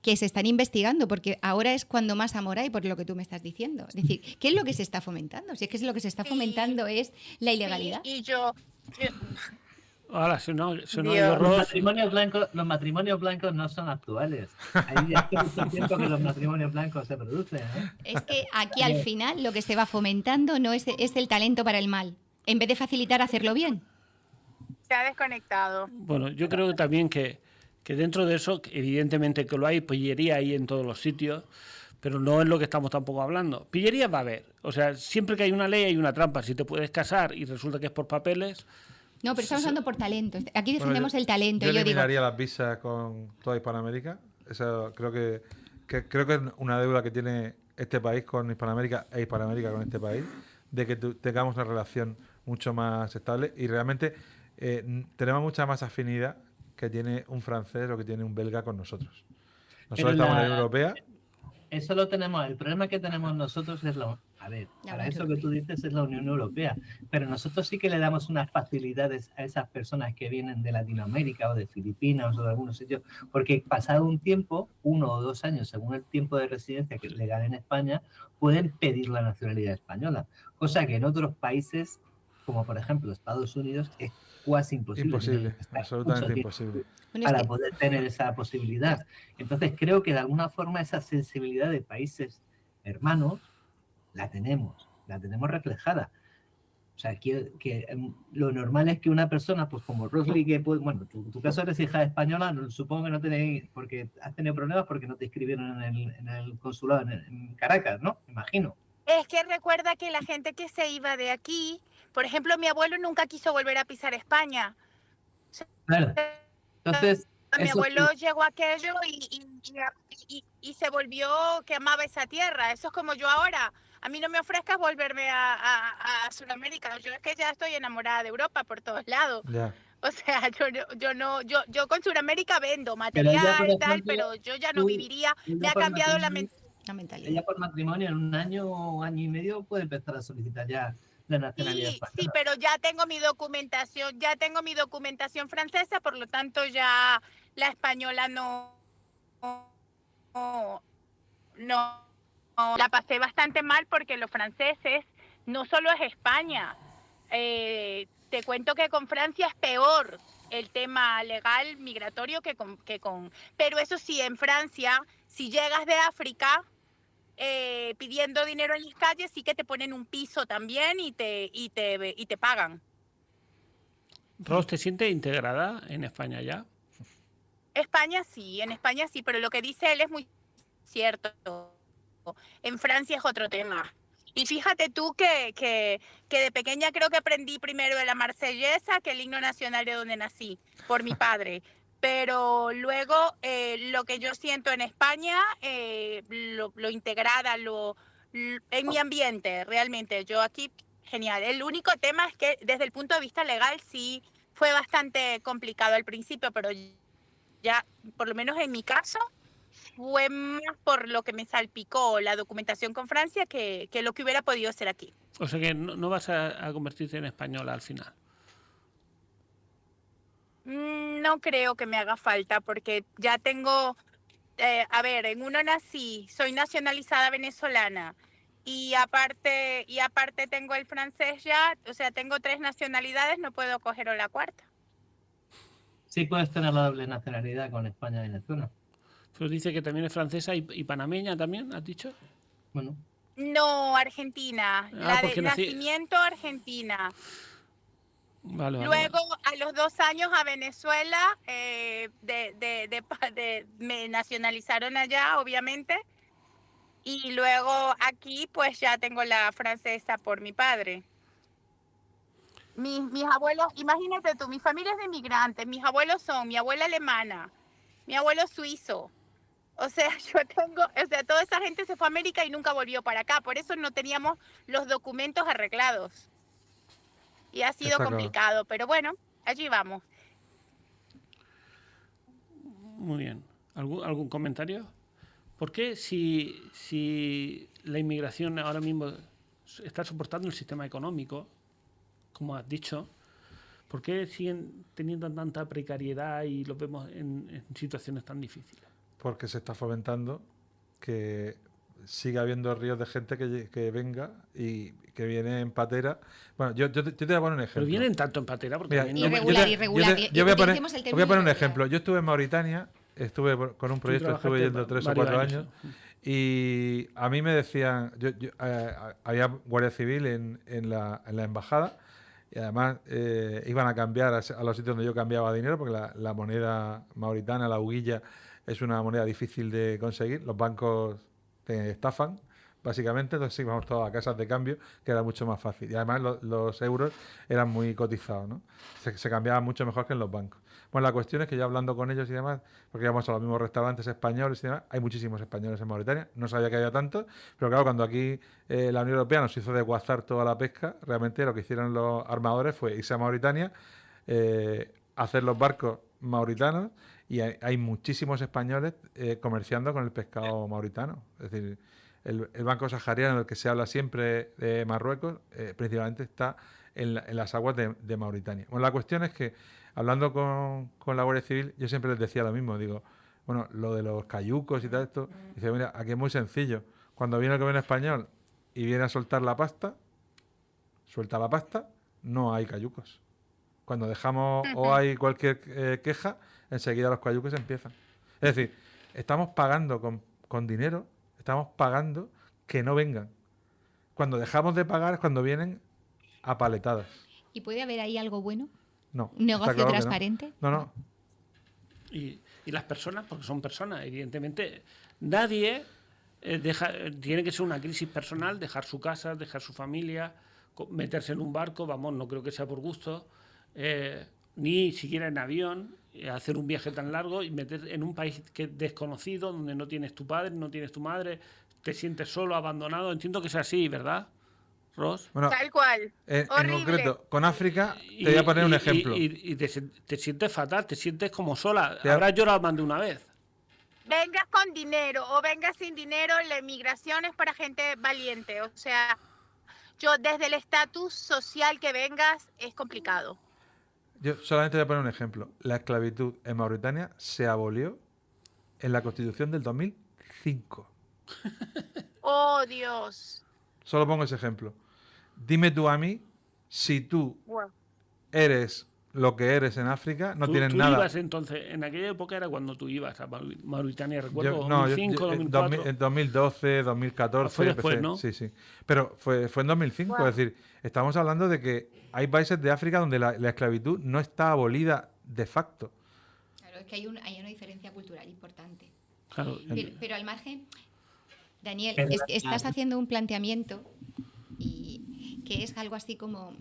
que se están investigando, porque ahora es cuando más amor hay, por lo que tú me estás diciendo. Es decir, ¿qué es lo que se está fomentando? Si es que lo que se está Sí. fomentando es la ilegalidad. Sí, y yo Ahora, si no Dios. Los matrimonios blancos no son actuales. Ahí hace mucho tiempo que los matrimonios blancos se producen, ¿eh? Es que aquí al final lo que se va fomentando no es el talento para el mal, en vez de facilitar hacerlo bien. se ha desconectado. Bueno, yo creo que también que dentro de eso, evidentemente que lo hay, pillería ahí en todos los sitios, pero no es lo que estamos tampoco hablando. Pillería va a haber. O sea, siempre que hay una ley hay una trampa. Si te puedes casar y resulta que es por papeles... No, pero estamos hablando por talento. Aquí defendemos el talento. Yo Yo digo, eliminaría las visas con toda Hispanoamérica. Eso creo que es una deuda que tiene este país con Hispanoamérica e Hispanoamérica con este país, de que tengamos una relación mucho más estable y realmente tenemos mucha más afinidad que tiene un francés o que tiene un belga con nosotros. Nosotros estamos en la Unión Europea. Eso lo tenemos. El problema que tenemos nosotros es para eso que tú dices es la Unión Europea. Pero nosotros sí que le damos unas facilidades a esas personas que vienen de Latinoamérica o de Filipinas o de algunos sitios, porque pasado un tiempo, 1 o 2 años, según el tiempo de residencia que es legal en España, pueden pedir la nacionalidad española. Cosa que en otros países, como por ejemplo Estados Unidos, es casi imposible. Imposible, absolutamente imposible. Para poder tener esa posibilidad. Entonces creo que de alguna forma esa sensibilidad de países hermanos la tenemos reflejada. O sea, que lo normal es que una persona, pues como Rosly, que pues, bueno, tu caso eres hija española, supongo que no tenéis, porque has tenido problemas porque no te inscribieron en el consulado en Caracas, ¿no? Imagino. Es que recuerda que la gente que se iba de aquí, por ejemplo, mi abuelo nunca quiso volver a pisar España. Claro. Entonces, Mi abuelo llegó a aquello y se volvió que amaba esa tierra. Eso es como yo ahora. A mí no me ofrezcas volverme a Sudamérica. Yo es que ya estoy enamorada de Europa por todos lados. Ya. O sea, yo con Sudamérica vendo material y tal, pero yo ya no viviría. Me ha cambiado la mentalidad. Ella por matrimonio en 1 año o año y medio puede empezar a solicitar ya la nacionalidad Sí, sí, española. pero ya tengo mi documentación francesa, por lo tanto ya la española no, la pasé bastante mal porque los franceses no solo es España, te cuento que con Francia es peor el tema legal migratorio pero eso sí, en Francia, si llegas de África pidiendo dinero en las calles, sí que te ponen un piso también y te pagan. Ros, ¿te sientes integrada en España ya? En España sí, pero lo que dice él es muy cierto. En Francia es otro tema. Y fíjate tú que de pequeña creo que aprendí primero de la Marsellesa que el himno nacional de donde nací, por mi padre. Pero luego lo que yo siento en España, lo integrada, en mi ambiente, realmente. Yo aquí, genial. El único tema es que desde el punto de vista legal sí fue bastante complicado al principio, pero ya, por lo menos en mi caso, fue más por lo que me salpicó la documentación con Francia que lo que hubiera podido ser aquí. O sea que no vas a convertirte en española al final. No creo que me haga falta porque ya tengo, a ver, en uno nací, soy nacionalizada venezolana y aparte tengo el francés ya, o sea, tengo 3 nacionalidades, no puedo coger o la cuarta. Sí puedes tener la doble nacionalidad con España y Venezuela. Pero dice que también es francesa y panameña también, ¿has dicho? Bueno, No, Argentina, la de nacimiento argentina. Vale, Luego, vale. a los 2 años a Venezuela, me nacionalizaron allá, obviamente. Y luego aquí, pues ya tengo la francesa por mi padre. Mis abuelos, imagínate tú, mi familia es de inmigrantes. Mis abuelos son mi abuela alemana, mi abuelo suizo. O sea, toda esa gente se fue a América y nunca volvió para acá. Por eso no teníamos los documentos arreglados. Y ha sido complicado, pero bueno, allí vamos. Muy bien. ¿Algún comentario? ¿Por qué si la inmigración ahora mismo está soportando el sistema económico, como has dicho, por qué siguen teniendo tanta precariedad y los vemos en situaciones tan difíciles? Porque se está fomentando que siga habiendo ríos de gente que venga y que viene en patera. Bueno, yo te voy a poner un ejemplo. Pero vienen tanto en patera porque irregular. Yo voy a poner un ejemplo. Yo estuve en Mauritania, con un proyecto, estuve yendo 3 o 4 años. Y a mí me decían, había guardia civil en la embajada y además iban a cambiar a los sitios donde yo cambiaba dinero porque la moneda mauritana, la huguilla, es una moneda difícil de conseguir. Los bancos te estafan, básicamente. Entonces íbamos todos a casas de cambio, que era mucho más fácil. Y además los euros eran muy cotizados, ¿no? Se cambiaban mucho mejor que en los bancos. Bueno, la cuestión es que yo hablando con ellos y demás, porque íbamos a los mismos restaurantes españoles y demás, hay muchísimos españoles en Mauritania. No sabía que había tantos, pero claro, cuando aquí la Unión Europea nos hizo desguazar toda la pesca, realmente lo que hicieron los armadores fue irse a Mauritania, hacer los barcos mauritanos, y hay muchísimos españoles comerciando con el pescado mauritano. Es decir, el Banco Sahariano, del que se habla siempre de Marruecos, principalmente está en las aguas de Mauritania. Bueno, la cuestión es que, hablando con la Guardia Civil, yo siempre les decía lo mismo. Digo, bueno, lo de los cayucos y todo esto, dice, mira, aquí es muy sencillo. Cuando viene el gobierno español y viene a soltar la pasta, suelta la pasta, no hay cayucos. Cuando dejamos o hay cualquier queja, enseguida los cayucos empiezan. Es decir, estamos pagando con dinero, estamos pagando que no vengan. Cuando dejamos de pagar es cuando vienen a paletadas. ¿Y puede haber ahí algo bueno? No. ¿Un negocio claro transparente? No. Y las personas, porque son personas, evidentemente, nadie tiene que ser una crisis personal, dejar su casa, dejar su familia, meterse en un barco, vamos, no creo que sea por gusto, ni siquiera en avión, hacer un viaje tan largo y meter en un país que es desconocido, donde no tienes tu padre, no tienes tu madre, te sientes solo, abandonado. Entiendo que es así, ¿verdad, Ros? Bueno, tal cual. En concreto, con África, te voy a poner un ejemplo. Y te sientes fatal, te sientes como sola. Habrás llorado más de una vez. Vengas con dinero o vengas sin dinero, la emigración es para gente valiente. O sea, Yo, desde el estatus social que vengas, es complicado. Yo solamente voy a poner un ejemplo. La esclavitud en Mauritania se abolió en la Constitución del 2005. Oh, Dios. Solo pongo ese ejemplo. Dime tú a mí, si tú Wow. eres lo que eres en África, no Tú tienes nada. ibas entonces, en aquella época era cuando tú ibas a Mauritania, recuerdo, No, 2005, 2004. en 2012, 2014. Fue después, empecé. ¿no? Sí, sí. Pero fue en 2005. Wow. Es decir, estamos hablando de que hay países de África donde la esclavitud no está abolida de facto. Claro, es que hay una diferencia cultural importante. Claro, Pero al margen, Daniel, Pero es que estás haciendo un planteamiento y que es algo así como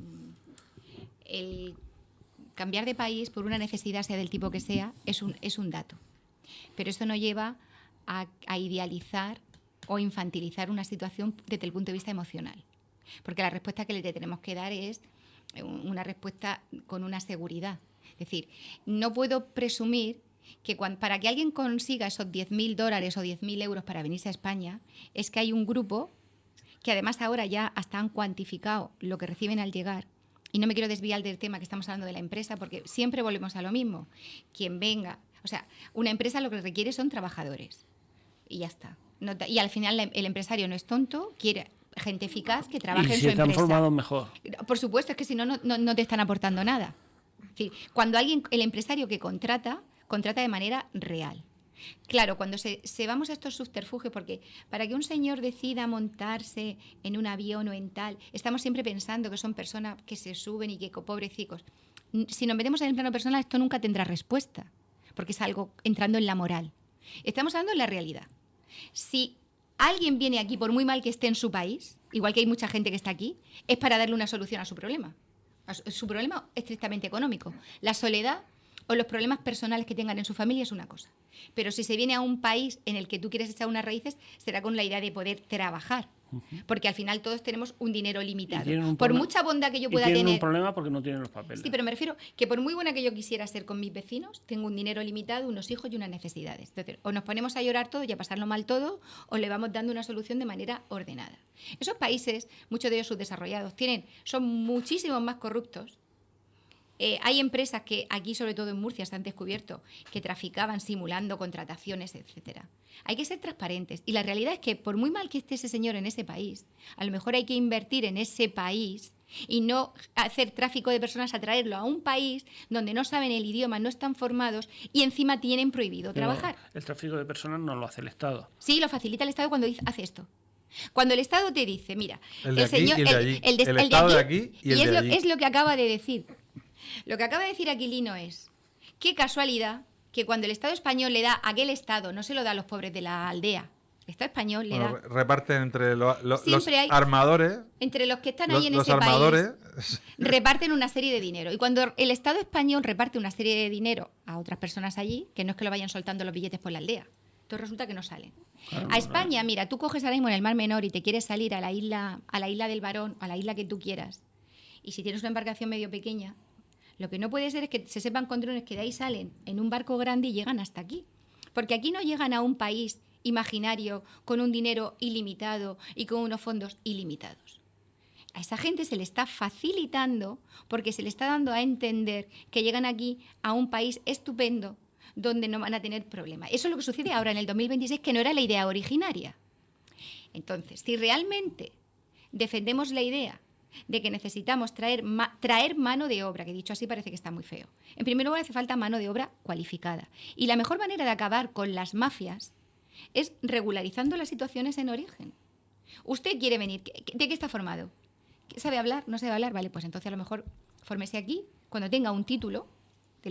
el cambiar de país por una necesidad, sea del tipo que sea, es un dato. Pero eso no lleva a idealizar o infantilizar una situación desde el punto de vista emocional. Porque la respuesta que le tenemos que dar es una respuesta con una seguridad. Es decir, no puedo presumir que para que alguien consiga esos $10.000 o 10.000 euros para venirse a España, es que hay un grupo que además ahora ya hasta han cuantificado lo que reciben al llegar. Y no me quiero desviar del tema que estamos hablando de la empresa, porque siempre volvemos a lo mismo. Quien venga, o sea, una empresa lo que requiere son trabajadores. Y ya está. Y al final el empresario no es tonto, quiere gente eficaz que trabaje y en si su están empresa. formados mejor. Por supuesto, es que si no, no te están aportando nada. Es decir, cuando el empresario que contrata de manera real. Claro, cuando se vamos a estos subterfugios, porque para que un señor decida montarse en un avión o en tal, estamos siempre pensando que son personas que se suben y que pobrecicos. Si nos metemos en el plano personal, esto nunca tendrá respuesta, porque es algo entrando en la moral. Estamos hablando en la realidad. Si alguien viene aquí, por muy mal que esté en su país, igual que hay mucha gente que está aquí, es para darle una solución a su problema. Su problema estrictamente económico. La soledad o los problemas personales que tengan en su familia es una cosa. Pero si se viene a un país en el que tú quieres echar unas raíces, será con la idea de poder trabajar. Porque al final todos tenemos un dinero limitado. Por mucha bondad que yo pueda tienen tener... un problema porque no tienen los papeles. Sí, pero me refiero que por muy buena que yo quisiera ser con mis vecinos, tengo un dinero limitado, unos hijos y unas necesidades. Entonces, o nos ponemos a llorar todo y a pasarlo mal todo, o le vamos dando una solución de manera ordenada. Esos países, muchos de ellos subdesarrollados, son muchísimos más corruptos. Hay empresas que aquí, sobre todo en Murcia, se han descubierto que traficaban simulando contrataciones, etcétera. Hay que ser transparentes. Y la realidad es que por muy mal que esté ese señor en ese país, a lo mejor hay que invertir en ese país y no hacer tráfico de personas, a traerlo a un país donde no saben el idioma, no están formados y encima tienen prohibido Pero trabajar. el tráfico de personas no lo hace el Estado. Sí, lo facilita el Estado cuando hace esto. Cuando el Estado te dice, mira, El de aquí y el de allí. El Estado de aquí y el de allí. es lo que acaba de decir. Lo que acaba de decir Aquilino es, qué casualidad que cuando el Estado español le da a aquel Estado, no se lo da a los pobres de la aldea. El Estado español le da... Reparten entre los Siempre armadores. Entre los que están ahí en ese armadores. país, reparten una serie de dinero. Y cuando el Estado español reparte una serie de dinero a otras personas allí, que no es que lo vayan soltando los billetes por la aldea, entonces resulta que no salen. Claro, A España, mira, tú coges ahora mismo en el Mar Menor y te quieres salir a la isla del Barón, a la isla que tú quieras, y si tienes una embarcación medio pequeña, lo que no puede ser es que se sepan con drones que de ahí salen en un barco grande y llegan hasta aquí. Porque aquí no llegan a un país imaginario con un dinero ilimitado y con unos fondos ilimitados. A esa gente se le está facilitando porque se le está dando a entender que llegan aquí a un país estupendo donde no van a tener problemas. Eso es lo que sucede ahora en el 2026, que no era la idea originaria. Entonces, si realmente defendemos la idea de que necesitamos traer mano de obra, que dicho así parece que está muy feo. En primer lugar, hace falta mano de obra cualificada. Y la mejor manera de acabar con las mafias es regularizando las situaciones en origen. Usted quiere venir, ¿de qué está formado? ¿Sabe hablar? ¿No sabe hablar? Vale, pues entonces a lo mejor fórmese aquí, cuando tenga un título,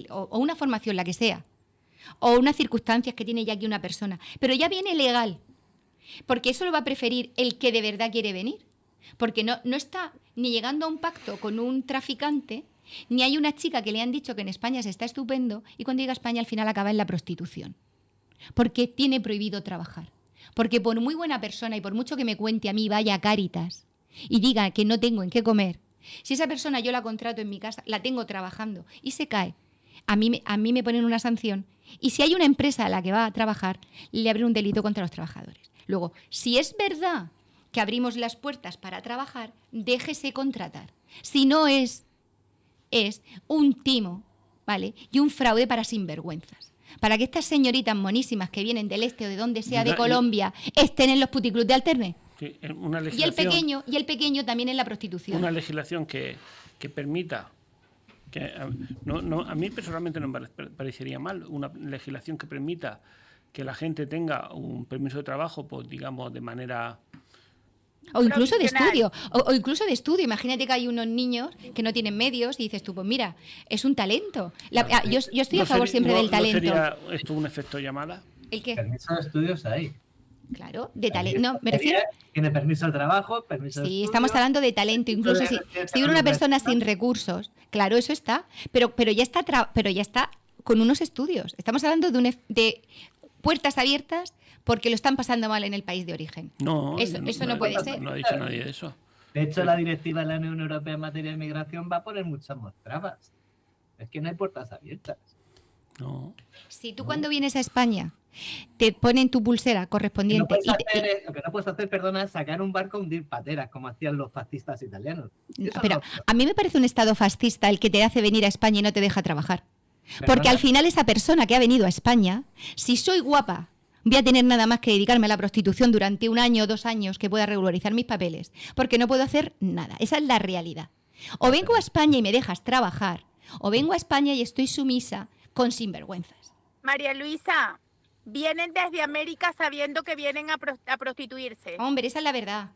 o una formación, la que sea, o unas circunstancias que tiene ya aquí una persona, pero ya viene legal, porque eso lo va a preferir el que de verdad quiere venir. Porque no está ni llegando a un pacto con un traficante, ni hay una chica que le han dicho que en España se está estupendo y cuando llega a España al final acaba en la prostitución. Porque tiene prohibido trabajar. Porque por muy buena persona y por mucho que me cuente a mí vaya a Cáritas y diga que no tengo en qué comer, si esa persona yo la contrato en mi casa, la tengo trabajando y se cae, a mí me ponen una sanción y si hay una empresa a la que va a trabajar, le abren un delito contra los trabajadores. Luego, si es verdad que abrimos las puertas para trabajar, déjese contratar. Si no es un timo, ¿vale? Y un fraude para sinvergüenzas. Para que estas señoritas monísimas que vienen del este o de donde sea de Colombia estén en los puticlubs de Alterne. Sí, una Y legislación, el pequeño también en la prostitución. una legislación que permita, a mí personalmente no me parecería mal, una legislación que permita que la gente tenga un permiso de trabajo, pues digamos, de manera... O incluso de Provisional. estudio, o incluso de estudio. Imagínate que hay unos niños que no tienen medios y dices tú, pues mira, es un talento. Yo estoy a favor siempre del talento. ¿No sería esto un efecto llamada? ¿El qué? Permiso de estudios hay. Claro, de talento. No, me refiero... Tiene permiso de trabajo, permiso de Sí, estudio. estamos hablando de talento. Incluso si hubiera una persona sin recursos, claro, eso está. Pero ya está con unos estudios. Estamos hablando de puertas abiertas porque lo están pasando mal en el país de origen. No, Eso no puede ser. No ha dicho nadie de eso. De hecho, la directiva de la Unión Europea en materia de migración va a poner muchas más trabas. Es que no hay puertas abiertas. No. Si tú cuando vienes a España te ponen tu pulsera Lo que correspondiente no puedes hacer, perdona, es sacar un barco a hundir pateras, como hacían los fascistas italianos. Eso pero no. a mí me parece un estado fascista el que te hace venir a España y no te deja trabajar. Porque Perdona. al final esa persona que ha venido a España, si soy guapa, voy a tener nada más que dedicarme a la prostitución durante 1 año o 2 años que pueda regularizar mis papeles, porque no puedo hacer nada. Esa es la realidad. O vengo a España y me dejas trabajar, o vengo a España y estoy sumisa con sinvergüenzas. María Luisa, vienen desde América sabiendo que vienen a prostituirse. Hombre, esa es la verdad.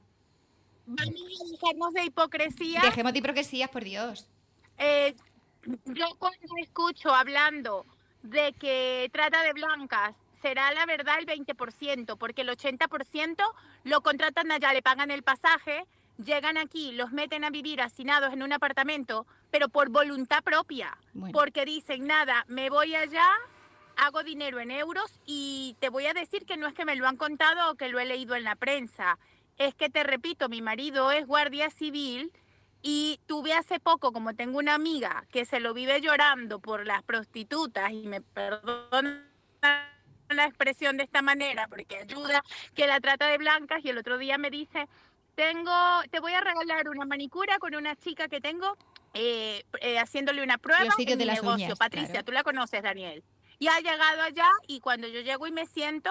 Vamos a dejarnos de hipocresía. Dejemos de hipocresías, por Dios. Yo cuando escucho hablando de que trata de blancas, será la verdad el 20%, porque el 80% lo contratan allá, le pagan el pasaje, llegan aquí, los meten a vivir hacinados en un apartamento, pero por voluntad propia, Bueno. porque dicen, nada, me voy allá, hago dinero en euros y te voy a decir que no es que me lo han contado o que lo he leído en la prensa, es que te repito, mi marido es guardia civil y tuve hace poco, como tengo una amiga que se lo vive llorando por las prostitutas y me perdona la expresión de esta manera porque ayuda que la trata de blancas y el otro día me dice, te voy a regalar una manicura con una chica que tengo haciéndole una prueba Los sitios en de mi las negocio. uñas, Patricia, claro. tú la conoces, Daniel. Y ha llegado allá y cuando yo llego y me siento,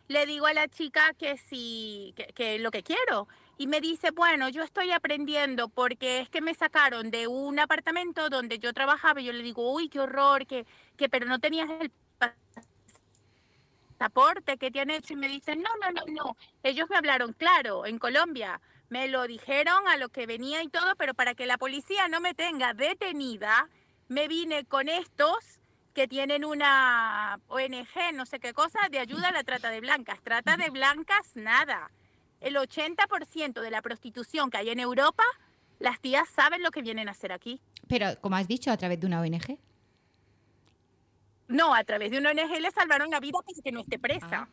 le digo a la chica que sí, que lo que quiero. Y me dice, bueno, yo estoy aprendiendo porque es que me sacaron de un apartamento donde yo trabajaba y yo le digo, uy, qué horror, pero no tenías el pasaporte, ¿qué te han hecho? Y me dicen, no, ellos me hablaron claro, en Colombia, me lo dijeron a lo que venía y todo, pero para que la policía no me tenga detenida, me vine con estos que tienen una ONG, no sé qué cosa, de ayuda a la trata de blancas. Trata de blancas, nada. El 80% de la prostitución que hay en Europa, las tías saben lo que vienen a hacer aquí. Pero, como has dicho, a través de una ONG. No, a través de una ONG le salvaron la vida para que no esté presa.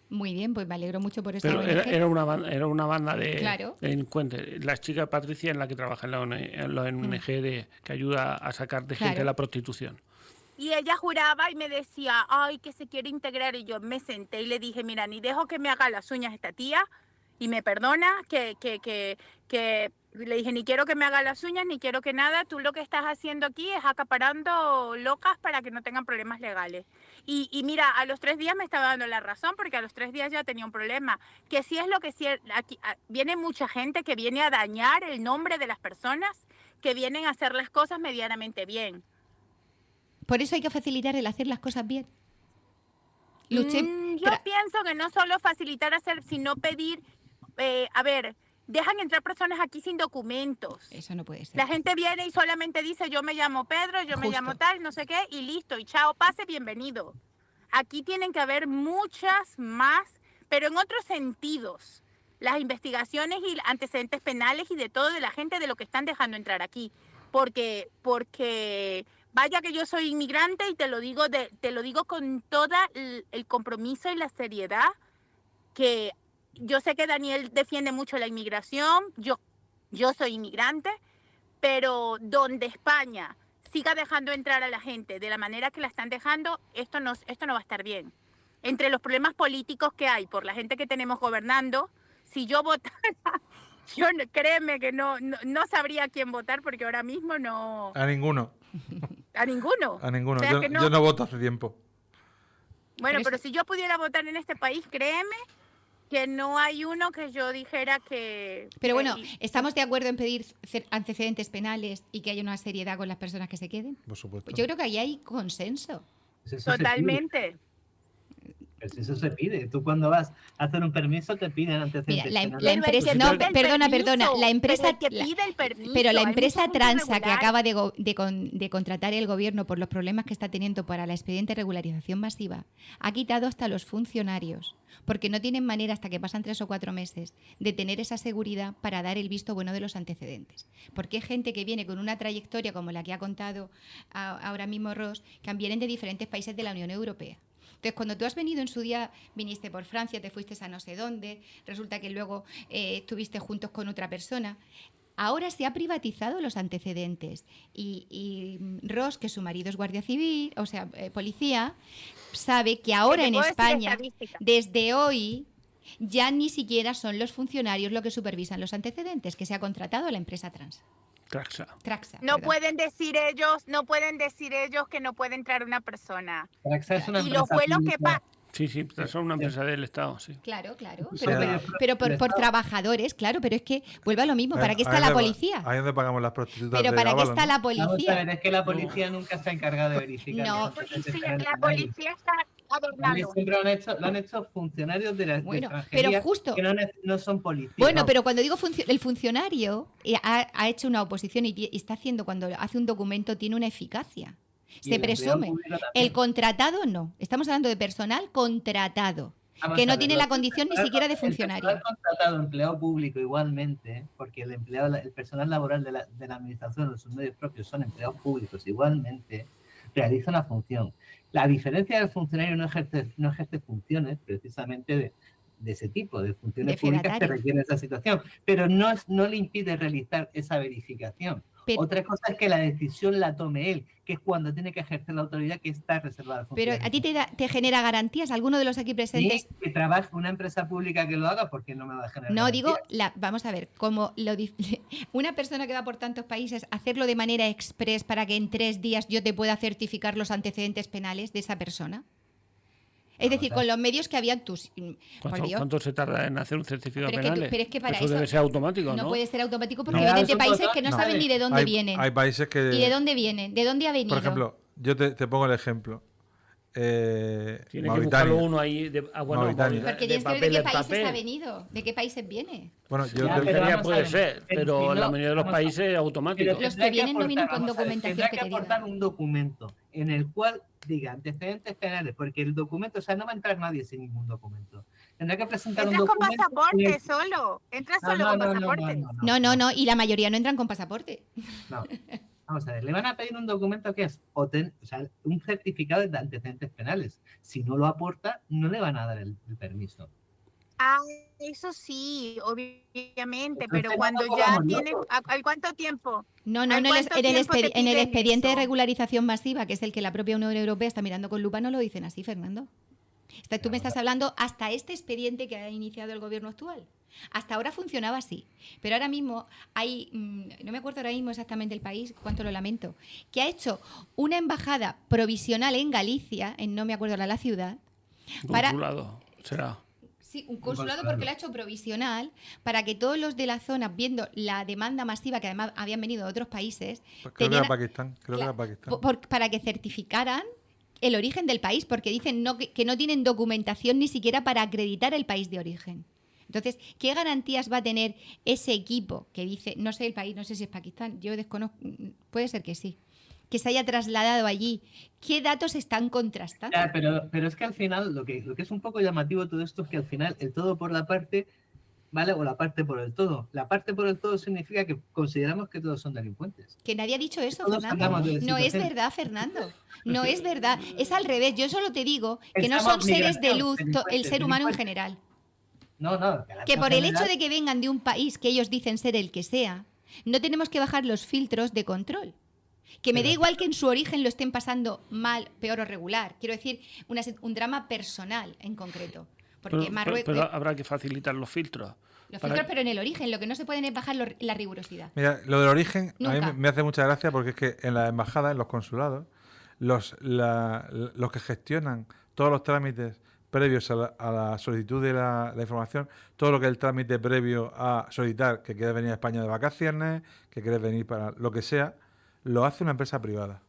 Muy bien, pues me alegro mucho por esa Pero ONG. era una banda de Claro. delincuentes. La chica Patricia es la que trabaja en la ONG que ayuda a sacar de gente Claro. de la prostitución. Y ella juraba y me decía, ay, que se quiere integrar. Y yo me senté y le dije, mira, ni dejo que me haga las uñas esta tía. Y me perdona que le dije, ni quiero que me haga las uñas, ni quiero que nada. Tú lo que estás haciendo aquí es acaparando locas para que no tengan problemas legales. Y mira, a los 3 días me estaba dando la razón, porque a los 3 días ya tenía un problema. Que sí es lo que sí, aquí viene mucha gente que viene a dañar el nombre de las personas que vienen a hacer las cosas medianamente bien. Por eso hay que facilitar el hacer las cosas bien. Yo pienso que no solo facilitar hacer, sino pedir, dejan entrar personas aquí sin documentos. Eso no puede ser. La gente viene y solamente dice, yo me llamo Pedro, yo me Justo. llamo tal, no sé qué, y listo, y chao, pase, bienvenido. Aquí tienen que haber muchas más, pero en otros sentidos. Las investigaciones y antecedentes penales y de todo de la gente de lo que están dejando entrar aquí. Porque vaya que yo soy inmigrante y te lo digo con todo el compromiso y la seriedad que yo sé que Daniel defiende mucho la inmigración, yo soy inmigrante, pero donde España siga dejando entrar a la gente de la manera que la están dejando, esto no va a estar bien. Entre los problemas políticos que hay por la gente que tenemos gobernando, si yo votara créeme que no sabría a quién votar porque ahora mismo no... A ninguno. A ninguno. A ninguno. O sea, que Yo no voto hace tiempo. Bueno, Pero pero si yo pudiera votar en este país, créeme que no hay uno que yo dijera que... Pero bueno, ¿estamos de acuerdo en pedir antecedentes penales y que haya una seriedad con las personas que se queden? Por supuesto. Yo creo que ahí hay consenso. Pues eso se pide. Totalmente. Pues eso se pide. Tú cuando vas a hacer un permiso te piden antecedentes. Mira, penales. la empresa, Pero no, el que pide el perdona, permiso, la empresa, pero el que pide el permiso, pero la hay empresa muchos transa que irregulares. acaba de contratar el gobierno por los problemas que está teniendo para la expediente de regularización masiva, ha quitado hasta los funcionarios, porque no tienen manera hasta que pasan 3 o 4 meses de tener esa seguridad para dar el visto bueno de los antecedentes. Porque hay gente que viene con una trayectoria como la que ha contado ahora mismo Ros, que vienen de diferentes países de la Unión Europea. Entonces, cuando tú has venido en su día, viniste por Francia, te fuiste a no sé dónde, resulta que luego estuviste juntos con otra persona. Ahora se ha privatizado los antecedentes y Ross, que su marido es guardia civil, o sea, policía, sabe que ahora en España, desde hoy, ya ni siquiera son los funcionarios los que supervisan los antecedentes, que se ha contratado a la empresa Traxa. No pueden decir ellos que no puede entrar una persona. Traxa es una Y lo empresa fue lo que pública. Sí, son una empresa del Estado, sí. Claro. O sea, Pero por trabajadores, claro, pero es que vuelve a lo mismo. ¿Para qué está Ahí la donde- policía? Ahí donde pagamos las prostitutas. Pero de ¿para qué Ávalo, está ¿no? la Vamos a policía? ver, es que la policía nunca se ha encargado de verificar. No. los antecedentes penales La de nadie. policía está adornando. Siempre lo han hecho funcionarios de la Bueno, extranjería pero justo. que no son policías. Bueno, No. pero cuando digo el funcionario ha hecho una oposición y está haciendo, cuando hace un documento, tiene una eficacia. Y Se el empleado presume. público también. El contratado no. Estamos hablando de personal contratado, Vamos que a no ver, tiene los la condición ni personal- siquiera de el funcionario. personal contratado, empleado público igualmente, porque el personal laboral de la administración, sus medios propios son empleados públicos igualmente, realiza una función. La diferencia del funcionario no ejerce funciones precisamente de ese tipo, de funciones De públicas que fedatario. requieren esa situación, pero no le impide realizar esa verificación. Pero- Otra cosa es que la decisión la tome él, que es cuando tiene que ejercer la autoridad que está reservada al Pero funcionario. a ti te genera garantías, alguno de los aquí presentes. Sí, que trabaje una empresa pública que lo haga, porque no me va a generar No, digo, garantías. vamos a ver, como una persona que va por tantos países, hacerlo de manera express para que en 3 días yo te pueda certificar los antecedentes penales de esa persona. Es decir, con los medios que habían tus... por Dios. ¿Cuánto se tarda en hacer un certificado penal? Pero es que para eso eso debe ser automático, ¿no? no puede ser automático porque No, vienen eso de países total- que no no. saben ni de dónde vienen. Hay países que... ¿Y de dónde vienen? ¿De dónde ha venido? Por ejemplo, yo te pongo el ejemplo. Tiene que Mauritania. buscarlo uno ahí. Mauritania. Porque tienes que ver de qué países ha venido, de qué países viene. Bueno, yo Ya, te- pero vamos a puede ver, ser, pero si no, la mayoría de los vamos a- países es automático. Pero Los tendrá que vienen no vienen con vamos a ver, documentación tendrá que que te diga. aportar un documento en el cual diga antecedentes penales, porque el documento, o sea, no va a entrar nadie sin ningún documento. Tendrá que presentar un Entras con documento. pasaporte solo. Entras solo con pasaporte. No, y la mayoría no entran con pasaporte. No. Vamos a ver, le van a pedir un documento que es o sea, un certificado de antecedentes penales. Si no lo aporta, no le van a dar el permiso. Ah, eso sí, obviamente, Entonces, pero no cuando nos ya volvamos tiene... locos. ¿Al cuánto tiempo? No, ¿Al en el, cuánto en el tiempo te en el piden expediente de eso? regularización masiva, que es el que la propia Unión Europea está mirando con lupa, no lo dicen así, Fernando. Tú me estás hablando hasta este expediente que ha iniciado el gobierno actual. Hasta ahora funcionaba así, pero ahora mismo hay, no me acuerdo ahora mismo exactamente el país, cuánto lo lamento, que ha hecho una embajada provisional en Galicia, en no me acuerdo la ciudad, para... Consulado, será. Sí, un consulado porque lo ha hecho provisional para que todos los de la zona, viendo la demanda masiva que además habían venido de otros países, creo que tenían- era Pakistán. Creo que era Pakistán. para que certificaran el origen del país, porque dicen que no tienen documentación ni siquiera para acreditar el país de origen. Entonces, ¿qué garantías va a tener ese equipo que dice, no sé el país, no sé si es Pakistán, yo desconozco, puede ser que sí, que se haya trasladado allí? ¿Qué datos están contrastando? Ya, pero es que al final lo que es un poco llamativo de todo esto es que al final el todo por la parte, ¿vale? O la parte por el todo. La parte por el todo significa que consideramos que todos son delincuentes. Que nadie ha dicho eso, Todos Fernando. hablamos de No es situación. verdad, Fernando. No es verdad. Es al revés. Yo solo te digo que no Estamos son seres de migración, luz el delincuentes, ser humano en delincuentes. general. No. Que por el hecho de que vengan de un país que ellos dicen ser el que sea, no tenemos que bajar los filtros de control. Que me da igual que en su origen lo estén pasando mal, peor o regular. Quiero decir, un drama personal en concreto. Porque Marruecos... pero habrá que facilitar los filtros. Los filtros, pero en el origen. Lo que no se pueden es bajar la rigurosidad. Mira, lo del origen a Nunca. mí me hace mucha gracia porque es que en las embajadas, en los consulados, los que gestionan todos los trámites previos a la solicitud de la información, todo lo que es el trámite previo a solicitar que quieres venir a España de vacaciones, que quieres venir para lo que sea, lo hace una empresa privada.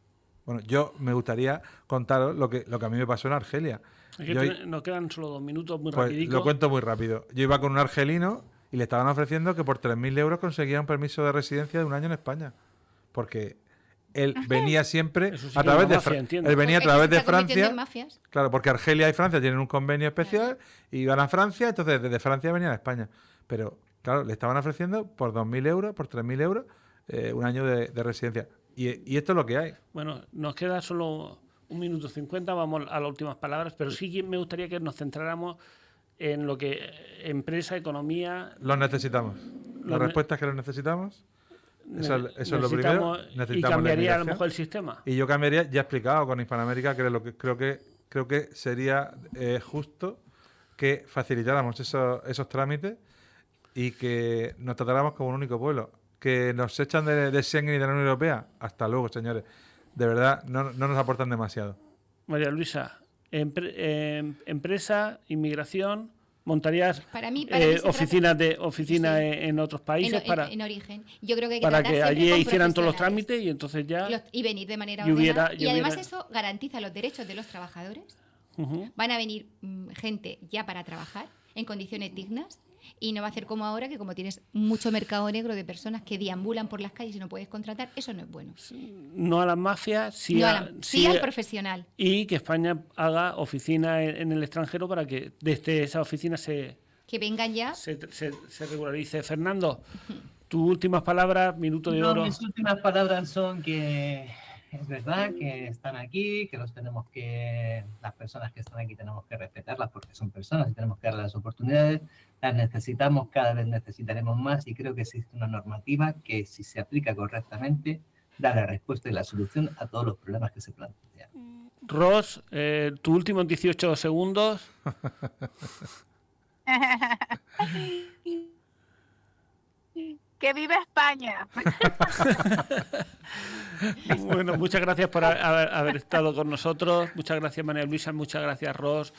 Bueno, yo me gustaría contaros lo que a mí me pasó en Argelia. Es que Yo- nos quedan solo 2 minutos, muy Pues rapidico. lo cuento muy rápido. Yo iba con un argelino y le estaban ofreciendo que por 3.000 euros conseguía un permiso de residencia de 1 año en España. Porque él venía siempre Eso sí a que través es una de mafia, entiendo. él venía a Es que través se de está convirtiendo Francia. en mafias. Claro, porque Argelia y Francia tienen un convenio especial y iban a Francia, entonces desde Francia venían a España. Pero, claro, le estaban ofreciendo por 2.000 euros, por 3.000 euros, 1 año de residencia. Y esto es lo que hay. Bueno, nos queda solo 1 minuto 50, vamos a las últimas palabras, pero sí que me gustaría que nos centráramos en lo que empresa, economía... Los necesitamos. La Los ne- respuesta es que los necesitamos. Eso es lo necesitamos- primero. Y Necesitamos la cambiaría a lo inmigración. mejor el sistema. Y yo cambiaría, ya he explicado con Hispanoamérica, que es lo que creo que sería justo que facilitáramos esos trámites y que nos tratáramos como un único pueblo. Que nos echan de Schengen y de la Unión Europea. Hasta luego, señores. De verdad, no nos aportan demasiado. María Luisa, empresa, inmigración, montarías Para mí se oficinas Sí. en otros países en origen. Yo creo que hay que para tratar que siempre allí con hicieran todos los profesionales. trámites y entonces ya... Y venir de manera Y hubiera- ordenada. y Y además hubiera- eso garantiza los derechos de los trabajadores. Ujú. Van a venir gente ya para trabajar en condiciones dignas y no va a ser como ahora, que como tienes mucho mercado negro de personas que deambulan por las calles y no puedes contratar, eso no es bueno. No a las mafias, sí, No sí al profesional. y que España haga oficina en el extranjero para que desde esa oficina se Que vengan ya. regularice. Fernando, tus últimas palabras, minuto de No, oro. mis últimas palabras son que es verdad que están aquí, que las personas que están aquí tenemos que respetarlas porque son personas y tenemos que darles las oportunidades. Las necesitamos, cada vez necesitaremos más y creo que existe una normativa que si se aplica correctamente da la respuesta y la solución a todos los problemas que se plantean. Ros, tus últimos 18 segundos. ¡Que viva España! Bueno, muchas gracias por haber estado con nosotros. Muchas gracias, María Luisa. Muchas gracias, Ros.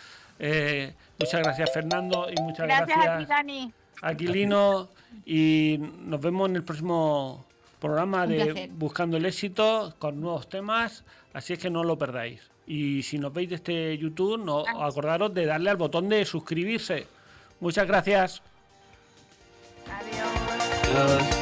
Muchas gracias, Fernando. Y muchas Gracias a ti, gracias, Dani. Aquilino. Y nos vemos en el próximo programa Un de placer. Buscando el Éxito con nuevos temas. Así es que no lo perdáis. Y si nos veis de este YouTube, no, acordaros de darle al botón de suscribirse. Muchas gracias. Adiós. Adiós.